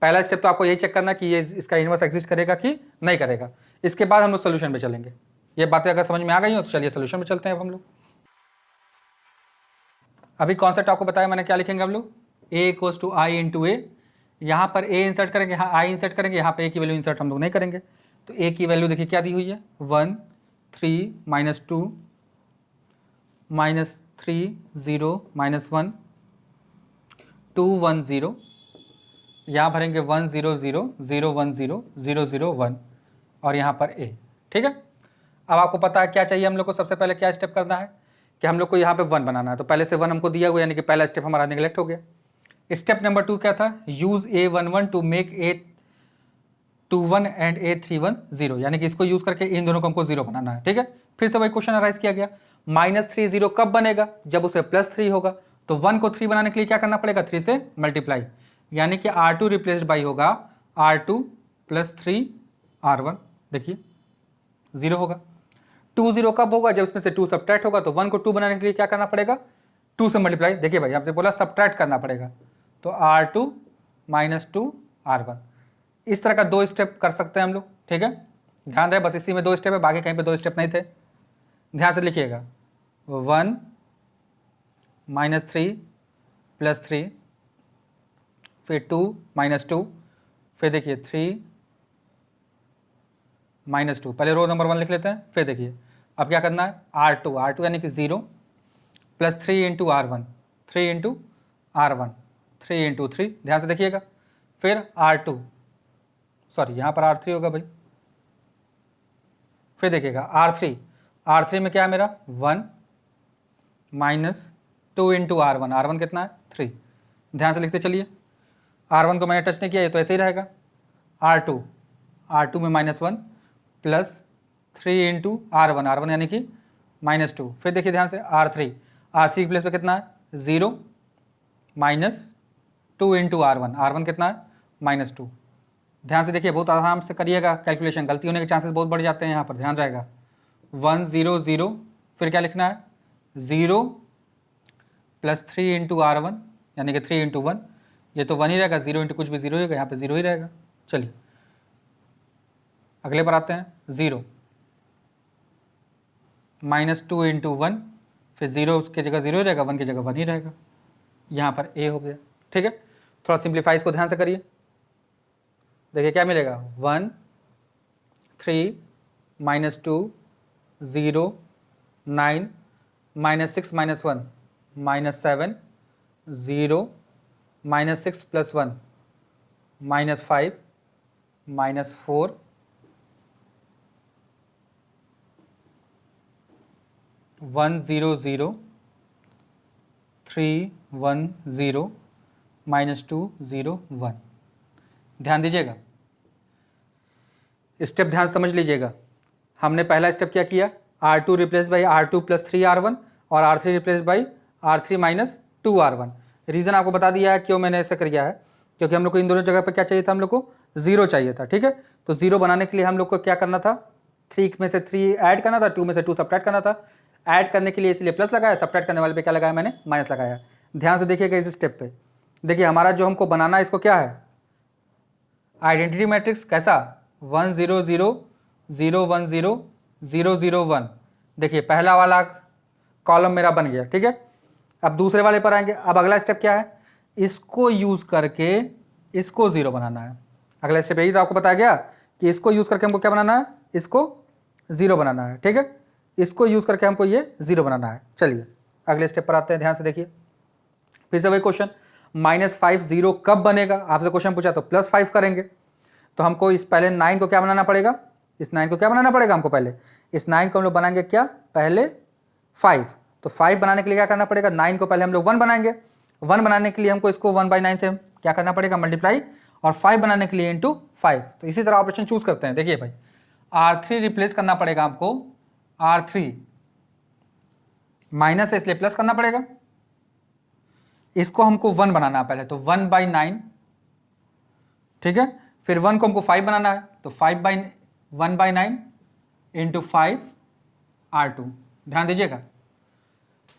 [SPEAKER 1] पहला स्टेप तो आपको यही चेक करना कि ये इसका इन्वर्स एग्जिस्ट करेगा कि नहीं करेगा। इसके बाद हम लोग सोल्यूशन पे चलेंगे। ये बातें अगर समझ में आ गई हो तो चलिए सोल्यूशन पे चलते हैं। अब हम लोग अभी कॉन्सेप्ट आपको बताया मैंने, क्या लिखेंगे हम लोग, a = i × a, यहाँ पर a इंसर्ट करेंगे, यहाँ i इंसर्ट करेंगे, यहाँ पे a की वैल्यू इंसर्ट हम लोग नहीं करेंगे। तो a की वैल्यू देखिए क्या दी हुई है, 1 3 -2 -3 0 -1 2 1 0, यहाँ भरेंगे 1 0 0 0 1 0 0 0 1 और यहाँ पर a, ठीक है। अब आपको पता है क्या चाहिए हम लोग को, सबसे पहले क्या स्टेप करना है कि हम लोग को यहाँ पे 1 बनाना है। तो पहले से 1 हमको दिया हुआ, यानी कि पहला स्टेप हमारा निगलेक्ट हो गया। स्टेप नंबर 2 क्या था, use A11 to make A21 and A31 0, यानी कि इसको यूज करके इन दोनों को हमको 0 बनाना है, ठीक है। फिर से वही क्वेश्चन अराइज किया गया, -3 0 कब बनेगा, जब उसे +3 होगा। तो 1 को 3 बनाने के लिए क्या करना पड़ेगा, 3 से मल्टीप्लाई, यानी कि R2 रिप्लेस्ड बाई होगा R2 + 3 R1, देखिए 0 होगा। 2 0 कब होगा, जब इसमें से 2 सब्ट्रैक्ट होगा। तो 1 को 2 बनाने के लिए क्या करना पड़ेगा, 2 से मल्टीप्लाई, देखिए भाई आपसे बोला सब्ट्रैक्ट करना पड़ेगा, तो R2 - 2 R1। इस तरह का 2 स्टेप कर सकते हैं हम लोग, ठीक है। ध्यान रहे बस इसी में 2 स्टेप है, बाकी कहीं पे 2 स्टेप नहीं थे, ध्यान से लिखिएगा। 1 -3 +3, फिर 2 -2, फिर देखिए 3 -2, पहले रो नंबर 1 लिख लेते हैं। फिर देखिए अब क्या करना है, R2 यानी कि 0 +3 × R1, 3 × R1, 3 × 3, ध्यान से देखिएगा। फिर R2, सॉरी यहाँ पर R3 होगा भाई। फिर देखिएगा R3 में क्या है मेरा, 1 -2 × R1, R1 कितना है 3, ध्यान से लिखते चलिए। R1 को मैंने टच नहीं किया, ये तो ऐसे ही रहेगा। R2 में -1 +3 × R1 यानी कि -2। फिर देखिए ध्यान से R3 की प्लेस पे कितना है, 0 -2 × R1 कितना है, -2। ध्यान से देखिए, बहुत आराम से करिएगा कैलकुलेशन, गलती होने के चांसेस बहुत बढ़ जाते हैं यहाँ पर, ध्यान रहेगा। 1 0 0, फिर क्या लिखना है, 0 +3 × R1 यानी कि 3 × 1, ये तो 1 ही रहेगा, 0 × कुछ भी 0 ही रहेगा, यहाँ पे 0 ही रहेगा। चलिए अगले पर आते हैं, 0 -2 × 1, फिर 0 की जगह 0 ही रहेगा, 1 की जगह 1 ही रहेगा, यहाँ पर a हो गया, ठीक है। थोड़ा सिंप्लीफाई इसको ध्यान से करिए, देखिए क्या मिलेगा 1 3 -2 0 9 -6 -1 -7 0 -6 + 1 -5 -4 1 0 0 3 1 0 -2 0 1। ध्यान दीजिएगा, स्टेप ध्यान समझ लीजिएगा। हमने पहला स्टेप क्या किया, R2 replace by R2 + 3R1 और R3 replace by R3 - 2R1। Reason आपको बता दिया है क्यों मैंने ऐसा किया है, क्योंकि हम लोग को इन दोनों जगह पर क्या चाहिए था, हम लोग को 0 चाहिए था। ठीक है, तो 0 बनाने के लिए हम लोग को क्या करना था, 3 में से 3 ऐड करना था, 2 में से 2 सब्ट्रैक्ट करना था। ऐड करने के लिए इसलिए प्लस लगाया, सब्ट्रैक्ट करने वाले पे क्या लगाया मैंने, माइनस लगाया। ध्यान से देखिएगा इस स्टेप पे, देखिए हमारा जो हमको बनाना है इसको क्या है, आइडेंटिटी मैट्रिक्स कैसा 1 0 0 0 1 0 0 0 1। देखिए पहला वाला कॉलम मेरा बन गया। ठीक है, अब दूसरे वाले पर आएंगे। अब अगला स्टेप क्या है, इसको यूज़ करके इसको 0 बनाना है। अगला स्टेप यही तो आपको बताया गया कि इसको यूज़ करके हमको क्या बनाना है, इसको 0 बनाना है। ठीक है, इसको यूज़ करके हमको ये 0 बनाना है। चलिए अगले स्टेप पर आते हैं, ध्यान से देखिए। फिर से वही क्वेश्चन, -5 0 कब बनेगा, आपसे क्वेश्चन पूछा तो +5 करेंगे। तो हमको इस पहले 9 को क्या बनाना पड़ेगा, इस 9 को क्या बनाना पड़ेगा हमको, पहले इस 9 को हम लोग बनाएंगे क्या, पहले 5। तो 5 बनाने के लिए क्या करना पड़ेगा, 9 को पहले हम लोग 1 बनाएंगे। 1 बनाने के लिए हमको इसको 1/9 से क्या करना पड़ेगा, मल्टीप्लाई, और 5 बनाने के लिए इंटू 5। तो इसी तरह ऑपरेशन चूज करते हैं। देखिए भाई R3 रिप्लेस करना पड़ेगा हमको, R3 माइनस है इसलिए प्लस करना पड़ेगा। इसको हमको 1 बनाना है पहले, तो 1/9। ठीक है, फिर 1 को हमको 5 बनाना है, तो 1/9 इंटू 5 R2। ध्यान दीजिएगा,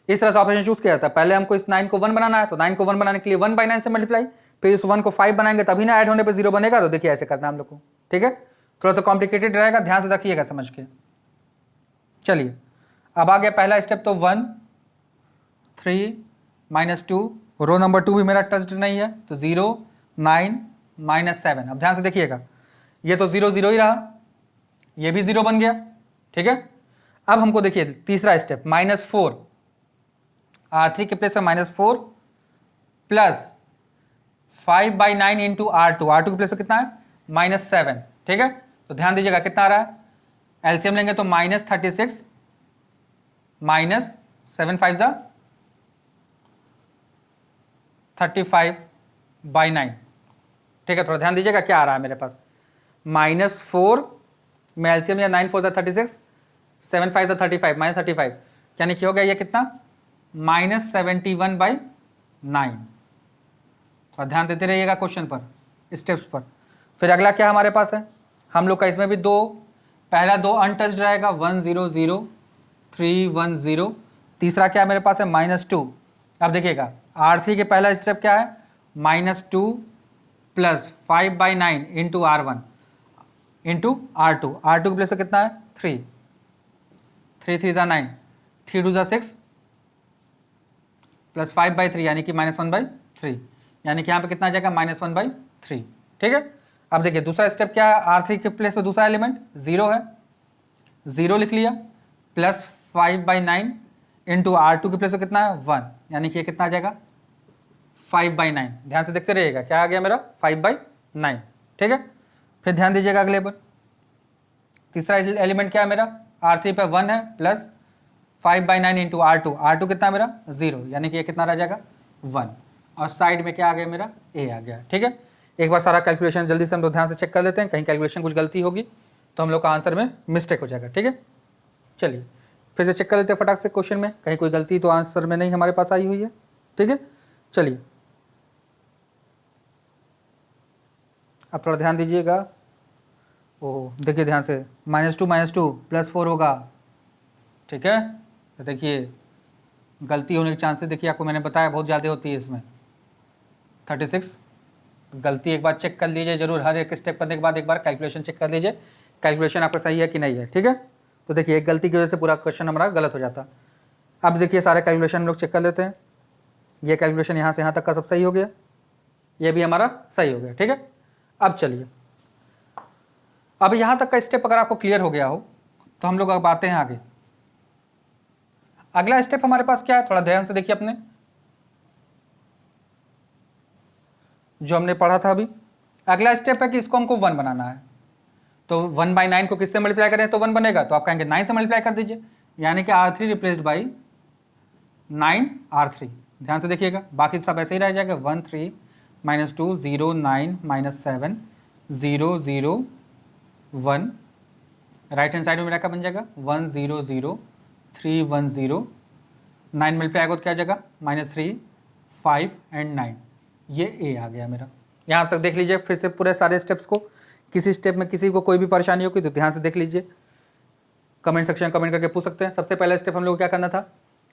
[SPEAKER 1] इस तरह से ऑपरेशन चूज किया जाता है। पहले हमको इस 9 को 1 बनाना है, तो 9 को 1 बनाने के लिए 1/9 से मल्टीप्लाई, फिर इस 1 को 5 बनाएंगे तभी ना ऐड होने पे 0 बनेगा। तो देखिए ऐसे करना है हम लोग को। ठीक है, थोड़ा सा कॉम्प्लिकेटेड रहेगा, ध्यान से रखिएगा समझ के। चलिए अब आ गया पहला स्टेप, तो 1 3 -2, रो नंबर 2 भी मेरा टच्ड नहीं है, तो 0 9 -7। अब ध्यान से देखिएगा, ये तो 0 0 ही रहा, ये भी 0 बन गया। ठीक है, अब हमको देखिए तीसरा स्टेप, -4, R3 के प्लेस में -4 प्लस 5/9 इंटू R2। R2 के प्लेस में कितना है, -7। ठीक है, तो ध्यान दीजिएगा कितना आ रहा है, एलसीएम लेंगे तो -36 -7 5 जा 35/9। ठीक है, थोड़ा ध्यान दीजिएगा क्या आ रहा है मेरे पास, -4 में एलसीएम या 9 4 36, 7 5 35, -35, यानी कि हो गया ये कितना, -71/9। और ध्यान देते रहिएगा क्वेश्चन पर, स्टेप्स पर। फिर अगला क्या हमारे पास है, हम लोग का इसमें भी पहला 2 अनटच्ड रहेगा, 1 0 0 3 1 0। तीसरा क्या मेरे पास है, -2। अब देखिएगा R3 के पहला स्टेप क्या है, -2 plus 5/9 into R1 into R2। R2 के प्लेस पे कितना है, 3 3 3 जा 9, 3 2 जा 6 प्लस 5/3 यानी कि -1/3, यानी कि यहाँ पे कितना आ जाएगा, -1/3। ठीक है, अब देखिए दूसरा स्टेप क्या है, R3 के प्लेस पे दूसरा एलिमेंट 0 है, 0 लिख लिया, प्लस 5/9 इंटू R2 के प्लेस पे कितना है, 1, यानी कि ये कितना आ जाएगा, 5/9। ध्यान से देखते रहिएगा क्या आ गया मेरा, 5/9। ठीक है, फिर ध्यान दीजिएगा अगले पर, तीसरा एलिमेंट क्या है मेरा, R3 पे 1 है, प्लस 5/9 इंटू R2। R2 कितना है मेरा, 0, यानी कि ये कितना रह जाएगा, 1, और साइड में क्या आ गया मेरा, A आ गया। ठीक है, एक बार सारा कैलकुलेशन जल्दी से हम लोग ध्यान से चेक कर लेते हैं, कहीं कैलकुलेशन कुछ गलती होगी तो हम लोग का आंसर में मिस्टेक हो जाएगा। ठीक है, चलिए फिर से चेक कर लेते हैं फटाक से क्वेश्चन में, कहीं कोई गलती तो आंसर में नहीं हमारे पास आई हुई है। ठीक है, चलिए अब थोड़ा ध्यान दीजिएगा। ओह देखिए ध्यान से, -2 प्लस 4 होगा। ठीक है, तो देखिए गलती होने के चांसेस देखिए, आपको मैंने बताया बहुत ज़्यादा होती है इसमें, 36। गलती एक बार चेक कर लीजिए जरूर, हर एक स्टेप करने के बाद एक बार कैलकुलेशन चेक कर लीजिए, कैलकुलेशन आपका सही है कि नहीं है। ठीक है, तो देखिए एक गलती की वजह से पूरा क्वेश्चन हमारा गलत हो जाता। अब देखिए सारे कैलकुलेशन हम लोग चेक कर लेते हैं। ये कैलकुलेशन यहाँ से यहाँ तक का सब सही हो गया, ये भी हमारा सही हो गया। ठीक है, अब चलिए, अब यहाँ तक का स्टेप अगर आपको क्लियर हो गया हो तो हम लोग अब आते हैं आगे। अगला स्टेप हमारे पास क्या है, थोड़ा ध्यान से देखिए अपने, जो हमने पढ़ा था अभी। अगला स्टेप है कि इसको हमको 1 बनाना है। तो 1/9 को किससे मल्टीप्लाई करें तो 1 बनेगा, तो आप कहेंगे 9 से मल्टीप्लाई कर दीजिए, यानी कि R3 रिप्लेस्ड बाई 9R3। ध्यान से देखिएगा, बाकी सब ऐसे ही रह जाएगा। 1 3 -2 0 9 -7 0 0 1। राइट हैंड साइड में मेरा क्या बन जाएगा 1 0 0 3 1 0। 9 मल्टीप्लाई आएगा तो क्या आ जाएगा -3 5 एंड 9। ये ए आ गया मेरा। यहाँ तक देख लीजिए फिर से पूरे सारे स्टेप्स को। किसी स्टेप में किसी को कोई भी परेशानी होगी तो ध्यान से देख लीजिए, कमेंट सेक्शन में कमेंट करके पूछ सकते हैं। सबसे पहला स्टेप हम लोग को क्या करना था,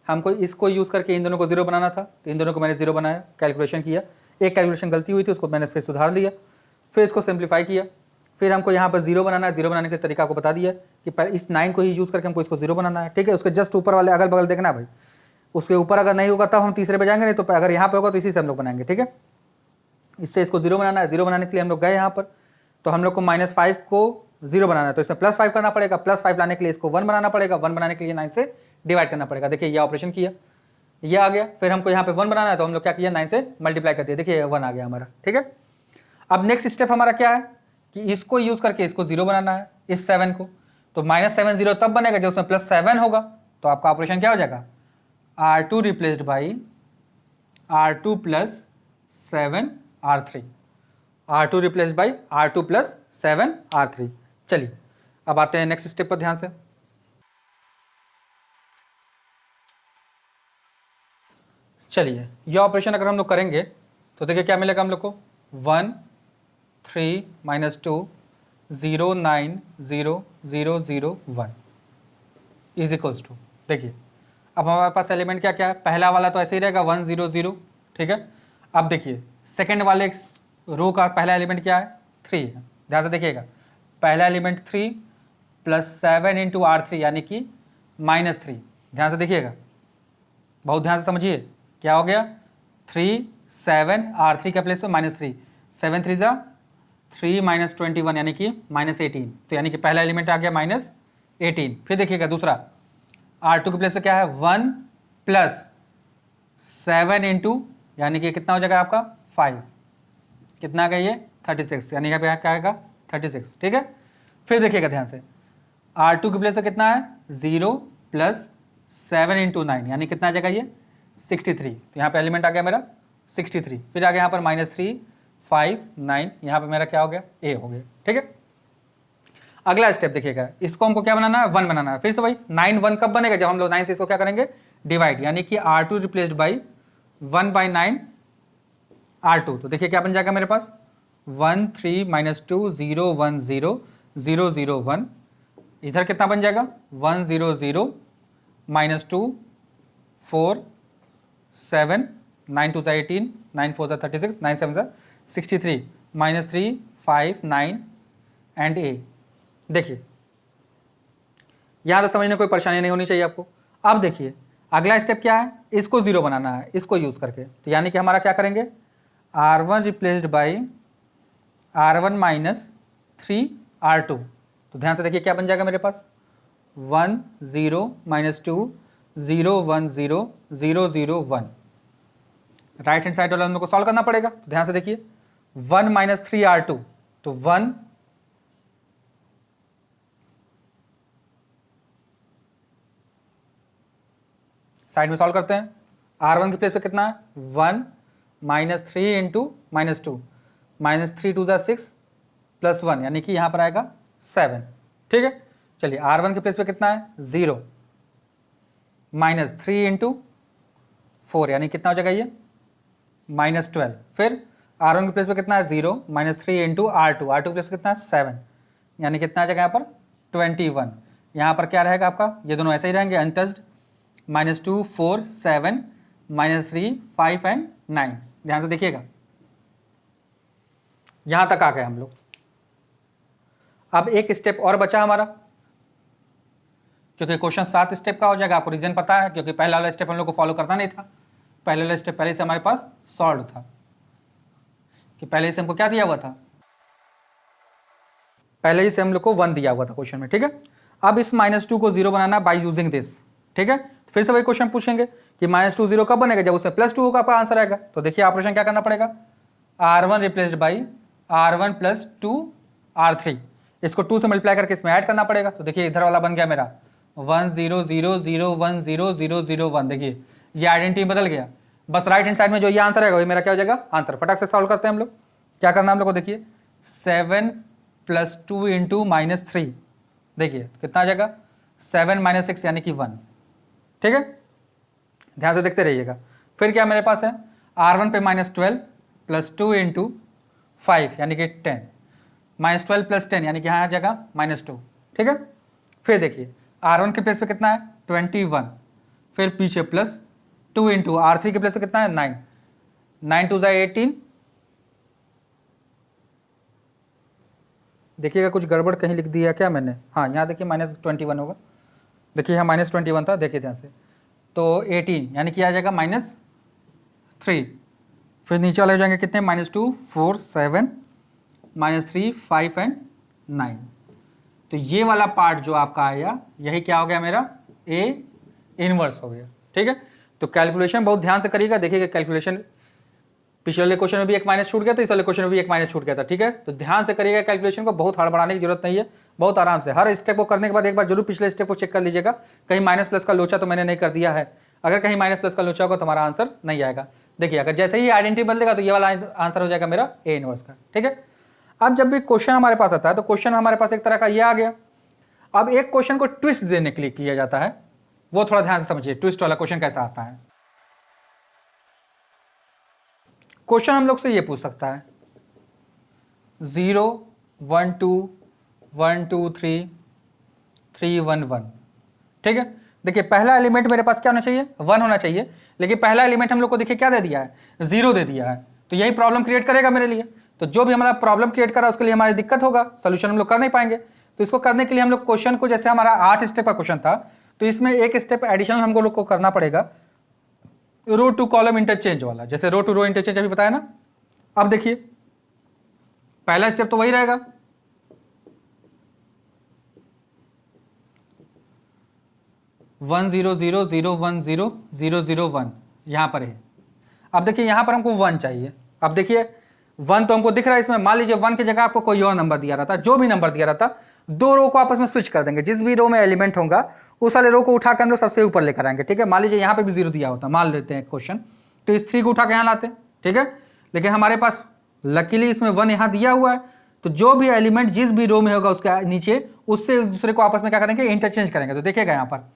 [SPEAKER 1] हमको इसको यूज़ करके इन दोनों को 0 बनाना था। तो इन दोनों को मैंने 0 बनाया, कैलकुलेशन किया, एक कैलकुलेशन गलती हुई थी उसको मैंने फिर सुधार लिया, फिर इसको सिंप्लीफाई किया। फिर हमको यहाँ पर 0 बनाना है, 0 बनाने के तरीका को बता दिया कि इस 9 को ही यूज़ करके हमको इसको 0 बनाना है। ठीक है, उसके जस्ट ऊपर वाले अगल बगल देखना भाई, उसके ऊपर अगर नहीं होगा तब हम तीसरे पे जाएंगे, नहीं तो अगर यहाँ पे होगा तो इसी से हम लोग बनाएंगे। ठीक है, इससे इसको 0 बनाना है। 0 बनाने के लिए हम लोग गए यहाँ पर, तो हम लोग को -5 को 0 बनाना है, तो इसमें +5 करना पड़ेगा। +5 लाने के लिए इसको 1 बनाना पड़ेगा, 1 बनाने के लिए 9 से डिवाइड करना पड़ेगा। देखिए ये ऑपरेशन किया, ये आ गया। फिर हमको यहाँ पे 1 बनाना है, तो हम लोग क्या किया 9 से मल्टीप्लाई कर दिया, देखिए 1 आ गया हमारा। ठीक है, अब नेक्स्ट स्टेप हमारा क्या है कि इसको यूज़ करके इसको 0 बनाना है, इस 7 को। तो -7 0 तब बनेगा जब उसमें +7 होगा, तो आपका ऑपरेशन क्या हो जाएगा R2 replaced by R2 + 7 R3। R2 replaced by R2 + 7 R3। चलिए अब आते हैं नेक्स्ट स्टेप पर ध्यान से। चलिए ये ऑपरेशन अगर हम लोग करेंगे तो देखिए क्या मिलेगा हम लोग को 1 3 -2 0 9 0 0 0 1 इज इक्वल्स टू। देखिए अब हमारे पास एलिमेंट क्या क्या है, पहला वाला तो ऐसे ही रहेगा 1 0 0। ठीक है, अब देखिए सेकेंड वाले रो का पहला एलिमेंट क्या है 3 है। ध्यान से देखिएगा, पहला एलिमेंट 3 + 7 × R3 यानी कि -3। ध्यान से देखिएगा, बहुत ध्यान से समझिए क्या हो गया 3 7 R3 के प्लेस पे -3, 7 3 ज़ा 3 -21 यानी कि -18। तो यानी कि पहला एलिमेंट आ गया -18। फिर देखिएगा दूसरा R2 के प्लेस पे क्या है 1 + 7 × यानी कि कितना हो जाएगा आपका 5, कितना आ गया ये 36, यानी यहाँ पे क्या आएगा 36। ठीक है, फिर देखिएगा ध्यान से R2 के प्लेस पे कितना है 0 + 7 × 9 यानी कितना आ जाएगा ये 63। तो यहाँ पे एलिमेंट आ गया मेरा 63। फिर आ गया यहाँ पर -3 5 9, यहाँ पे मेरा क्या हो गया ए हो गया। ठीक है, अगला स्टेप देखिएगा, इसको हमको क्या बनाना है 1 बनाना है। फिर से वही 9 1 कब बनेगा जब हम लोग 9 से इसको क्या करेंगे डिवाइड, यानी कि R2 रिप्लेस्ड बाई 1/9 R2। तो देखिए क्या बन जाएगा मेरे पास 1 3 -2 0 1 0 0 0 1। इधर कितना बन जाएगा 1 0 0 -2 4 7 9 2 18 9 4 36 9 7 63 -3 5 9 एंड ए। देखिए यहाँ तक समझने कोई परेशानी नहीं होनी चाहिए आपको। अब देखिए अगला स्टेप क्या है, इसको 0 बनाना है इसको यूज़ करके। तो यानी कि हमारा क्या करेंगे R1 replaced by R1 - 3 R2। तो ध्यान से देखिए क्या बन जाएगा मेरे पास 1 0 -2 0 1 0 0 0 1। राइट हैंड साइड वाला हम लोग को सॉल्व करना पड़ेगा। तो ध्यान से देखिए 1 - 3 R2, तो 1 साइड में सॉल्व करते हैं। R1 के प्लेस पे कितना है 1 - 3 × -2 -3 2 6 +1 यानी कि यहाँ पर आएगा 7। ठीक है, चलिए R1 के प्लेस पे कितना है 0 -3 × 4 यानी कितना हो जाएगा ये -12। फिर R1 के प्लेस पे कितना है 0 -3 × R2, R2 के प्लेस पे कितना है 7 यानी कितना आ जाएगा यहाँ पर 21। यहाँ पर क्या रहेगा आपका, ये दोनों ऐसे ही रहेंगे अनटच्ड, -2 4 7 -3 5 एंड 9। ध्यान से देखिएगा यहाँ तक आ गए हम लोग। अब एक स्टेप और बचा हमारा, क्योंकि क्वेश्चन 7 स्टेप का हो जाएगा। आपको रीजन पता है, क्योंकि पहला वाला स्टेप हम लोग को फॉलो करना नहीं था, पहले वाला स्टेप पहले से हमारे पास सॉल्व था। कि पहले ही से हमको क्या दिया हुआ था, पहले ही से हम लोग को 1 दिया हुआ था क्वेश्चन में, ठीक है। अब इस -2 को 0 बनाना बाय यूजिंग दिस, ठीक है। फिर से वही क्वेश्चन पूछेंगे कि -2 0 कब बनेगा, जब उसमें +2 होगा, आपका आंसर आएगा। तो देखिए ऑपरेशन क्या करना पड़ेगा, R1 replaced by R1 + 2 R3, इसको 2 से मल्टीप्लाई करके इसमें ऐड करना पड़ेगा। तो देखिए इधर वाला बन गया मेरा 1 0 0 0 1 0 0 0 1, देखिए ये आइडेंटिटी बदल गया। बस राइट हैंड साइड में जो ये आंसर आएगा वही मेरा क्या हो जाएगा, आंसर। फटाक से सॉल्व करते हैं हम लोग। क्या करना है हम लोग को, देखिए 7 + 2 × -3, देखिए कितना आ जाएगा 7 - 6 यानी कि 1, ठीक है। ध्यान से देखते रहिएगा। फिर क्या मेरे पास है, R1 पे -12 + 2 × 5 यानी कि 10, -12 + 10 यानी कि यहाँ आ जाएगा -2, ठीक है। फिर देखिए R1 के प्लेस पे कितना है 21, फिर पीछे +2 × R3 के प्लेस पे कितना है 9, 9 2 18। देखिएगा कुछ गड़बड़ कहीं लिख दिया क्या मैंने, हाँ यहाँ देखिए -21 होगा, देखिए यहाँ -21 था, देखिए ध्यान से, तो 18 यानी कि आ जाएगा -3। फिर नीचे वाले हो जाएंगे कितने, -2 4 7 -3 5 एंड 9। तो ये वाला पार्ट जो आपका आया यही क्या हो गया मेरा, A इनवर्स हो गया, ठीक है। तो कैलकुलेशन बहुत ध्यान से करिएगा। देखिएगा कैलकुलेशन पिछले वाले क्वेश्चन में भी एक माइनस छूट गया था, इस वाले क्वेश्चन में भी एक माइनस छूट गया था, ठीक है। तो ध्यान से करिएगा कैलकुलेशन को, बहुत हड़बड़ाने की जरूरत नहीं है, बहुत आराम से हर स्टेप को करने के बाद एक बार जरूर पिछले स्टेप को चेक कर लीजिएगा, कहीं माइनस प्लस का लोचा तो मैंने नहीं कर दिया है। अगर कहीं माइनस प्लस का लोचा होगा तो हमारा आंसर नहीं आएगा। देखिए अगर जैसे ही आइडेंटिटी बदलेगा तो ये वाला आंसर हो जाएगा मेरा A इनवर्स का, ठीक है। अब जब भी क्वेश्चन हमारे पास आता है तो क्वेश्चन हमारे पास एक तरह का ये आ गया। अब एक क्वेश्चन को ट्विस्ट देने के लिए किया जाता है, वो थोड़ा ध्यान से समझिए ट्विस्ट वाला क्वेश्चन कैसा आता है। क्वेश्चन हम लोग से ये पूछ सकता है 0 1 2 1 2 3 3 1 1, ठीक है। देखिए पहला एलिमेंट मेरे पास क्या होना चाहिए, 1 होना चाहिए, लेकिन पहला एलिमेंट हम लोग को देखिए क्या दे दिया है, 0 दे दिया है। तो यही प्रॉब्लम क्रिएट करेगा मेरे लिए। तो जो भी हमारा प्रॉब्लम क्रिएट करा उसके लिए हमारी दिक्कत होगा, सोल्यूशन हम लोग कर नहीं पाएंगे। तो इसको करने के लिए हम लोग क्वेश्चन को, जैसे हमारा 8 स्टेप का क्वेश्चन था, तो इसमें एक स्टेप एडिशनल हम लोग को करना पड़ेगा, रो टू कॉलम इंटरचेंज वाला, जैसे रो टू रो इंटरचेंज अभी बताया ना। अब देखिए पहला स्टेप तो वही रहेगा, वन 0 0 0 1 0 0 0 1 यहां पर है। अब देखिए यहां पर हमको 1 चाहिए। अब देखिए 1 तो हमको दिख रहा है इसमें, मान लीजिए 1 की जगह आपको कोई और नंबर दिया रहता, जो भी नंबर दिया रहता, दो रो को आपस में स्विच कर देंगे, जिस भी रो में एलिमेंट होगा उस वाले रो को उठा कर हम लोग सबसे ऊपर लेकर आएंगे, ठीक है। मान लीजिए यहाँ पे भी 0 दिया होता, मान लेते हैं क्वेश्चन, तो इस 3 को उठा के यहाँ लाते हैं, ठीक है। लेकिन हमारे पास लकीली इसमें 1 यहाँ दिया हुआ है, तो जो भी एलिमेंट जिस भी रो में होगा उसके नीचे, उससे एक दूसरे को आपस में क्या करेंगे, इंटरचेंज करेंगे। तो देखिएगा यहाँ पर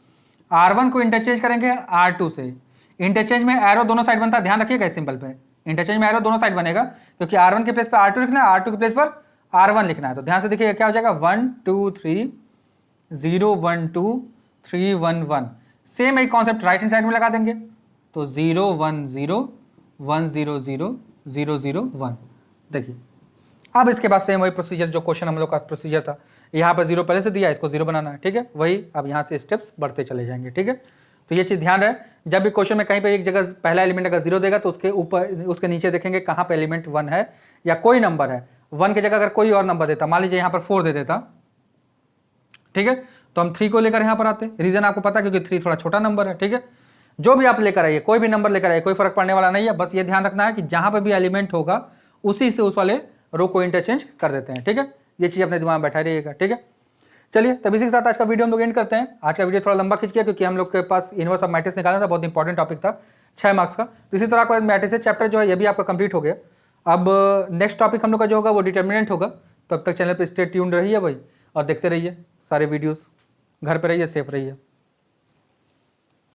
[SPEAKER 1] R1 को इंटरचेंज करेंगे R2 से। इंटरचेंज में एरो दोनों साइड बनता है, ध्यान रखिएगा इस सिंपल पे, इंटरचेंज में एरो दोनों साइड बनेगा, क्योंकि R1 के प्लेस पर R2 लिखना है, R2 के प्लेस पर R1 लिखना है। तो ध्यान से देखिएगा क्या हो जाएगा, 1 2 3 0 1 2 3 1 1। सेम एक कॉन्सेप्ट राइट हैंड साइड में लगा देंगे, तो 0 1 0 1 0 0 0 0 1। देखिए अब इसके बाद सेम वही प्रोसीजर, जो क्वेश्चन हम लोग का प्रोसीजर था, यहाँ पर 0 पहले से दिया, इसको 0 बनाना है, ठीक है। वही अब यहाँ से स्टेप्स बढ़ते चले जाएंगे, ठीक है। तो ये चीज़ ध्यान रहे, जब भी क्वेश्चन में कहीं पे एक जगह पहला एलिमेंट अगर 0 देगा तो उसके ऊपर, उसके नीचे देखेंगे कहाँ पे एलिमेंट 1 है या कोई नंबर है। 1 की जगह अगर कोई और नंबर देता, मान लीजिए यहाँ पर 4 दे देता, ठीक है, तो हम 3 को लेकर यहाँ पर आते। रीजन आपको पता है क्योंकि 3 थोड़ा छोटा नंबर है, ठीक है। जो भी आप लेकर आइए, कोई भी नंबर लेकर आइए, कोई फर्क पड़ने वाला नहीं है। बस ये ध्यान रखना है कि जहाँ पर भी एलिमेंट होगा उसी से उस वाले रो को इंटरचेंज कर देते हैं, ठीक है। ये चीज़ अपने दिमाग में बैठा रहिएगा, ठीक है। चलिए तब इसी के साथ आज का वीडियो हम लोग एंड करते हैं। आज का वीडियो थोड़ा लंबा खिंच गया क्योंकि हम लोग के पास इनवर्स ऑफ मैट्रिक्स निकालना था, बहुत इंपॉर्टेंट टॉपिक था, 6 मार्क्स का। तो इसी तरह आपका मैट्रिक्स चैप्टर जो है ये भी आपका कंप्लीट हो गया। अब नेक्स्ट टॉपिक हम लोग का जो होगा वो डिटर्मिनेंट होगा। तब तक चैनल पर स्टे ट्यून्ड रहिए भाई, और देखते रहिए सारे वीडियोज़। घर पर रहिए, सेफ रहिए।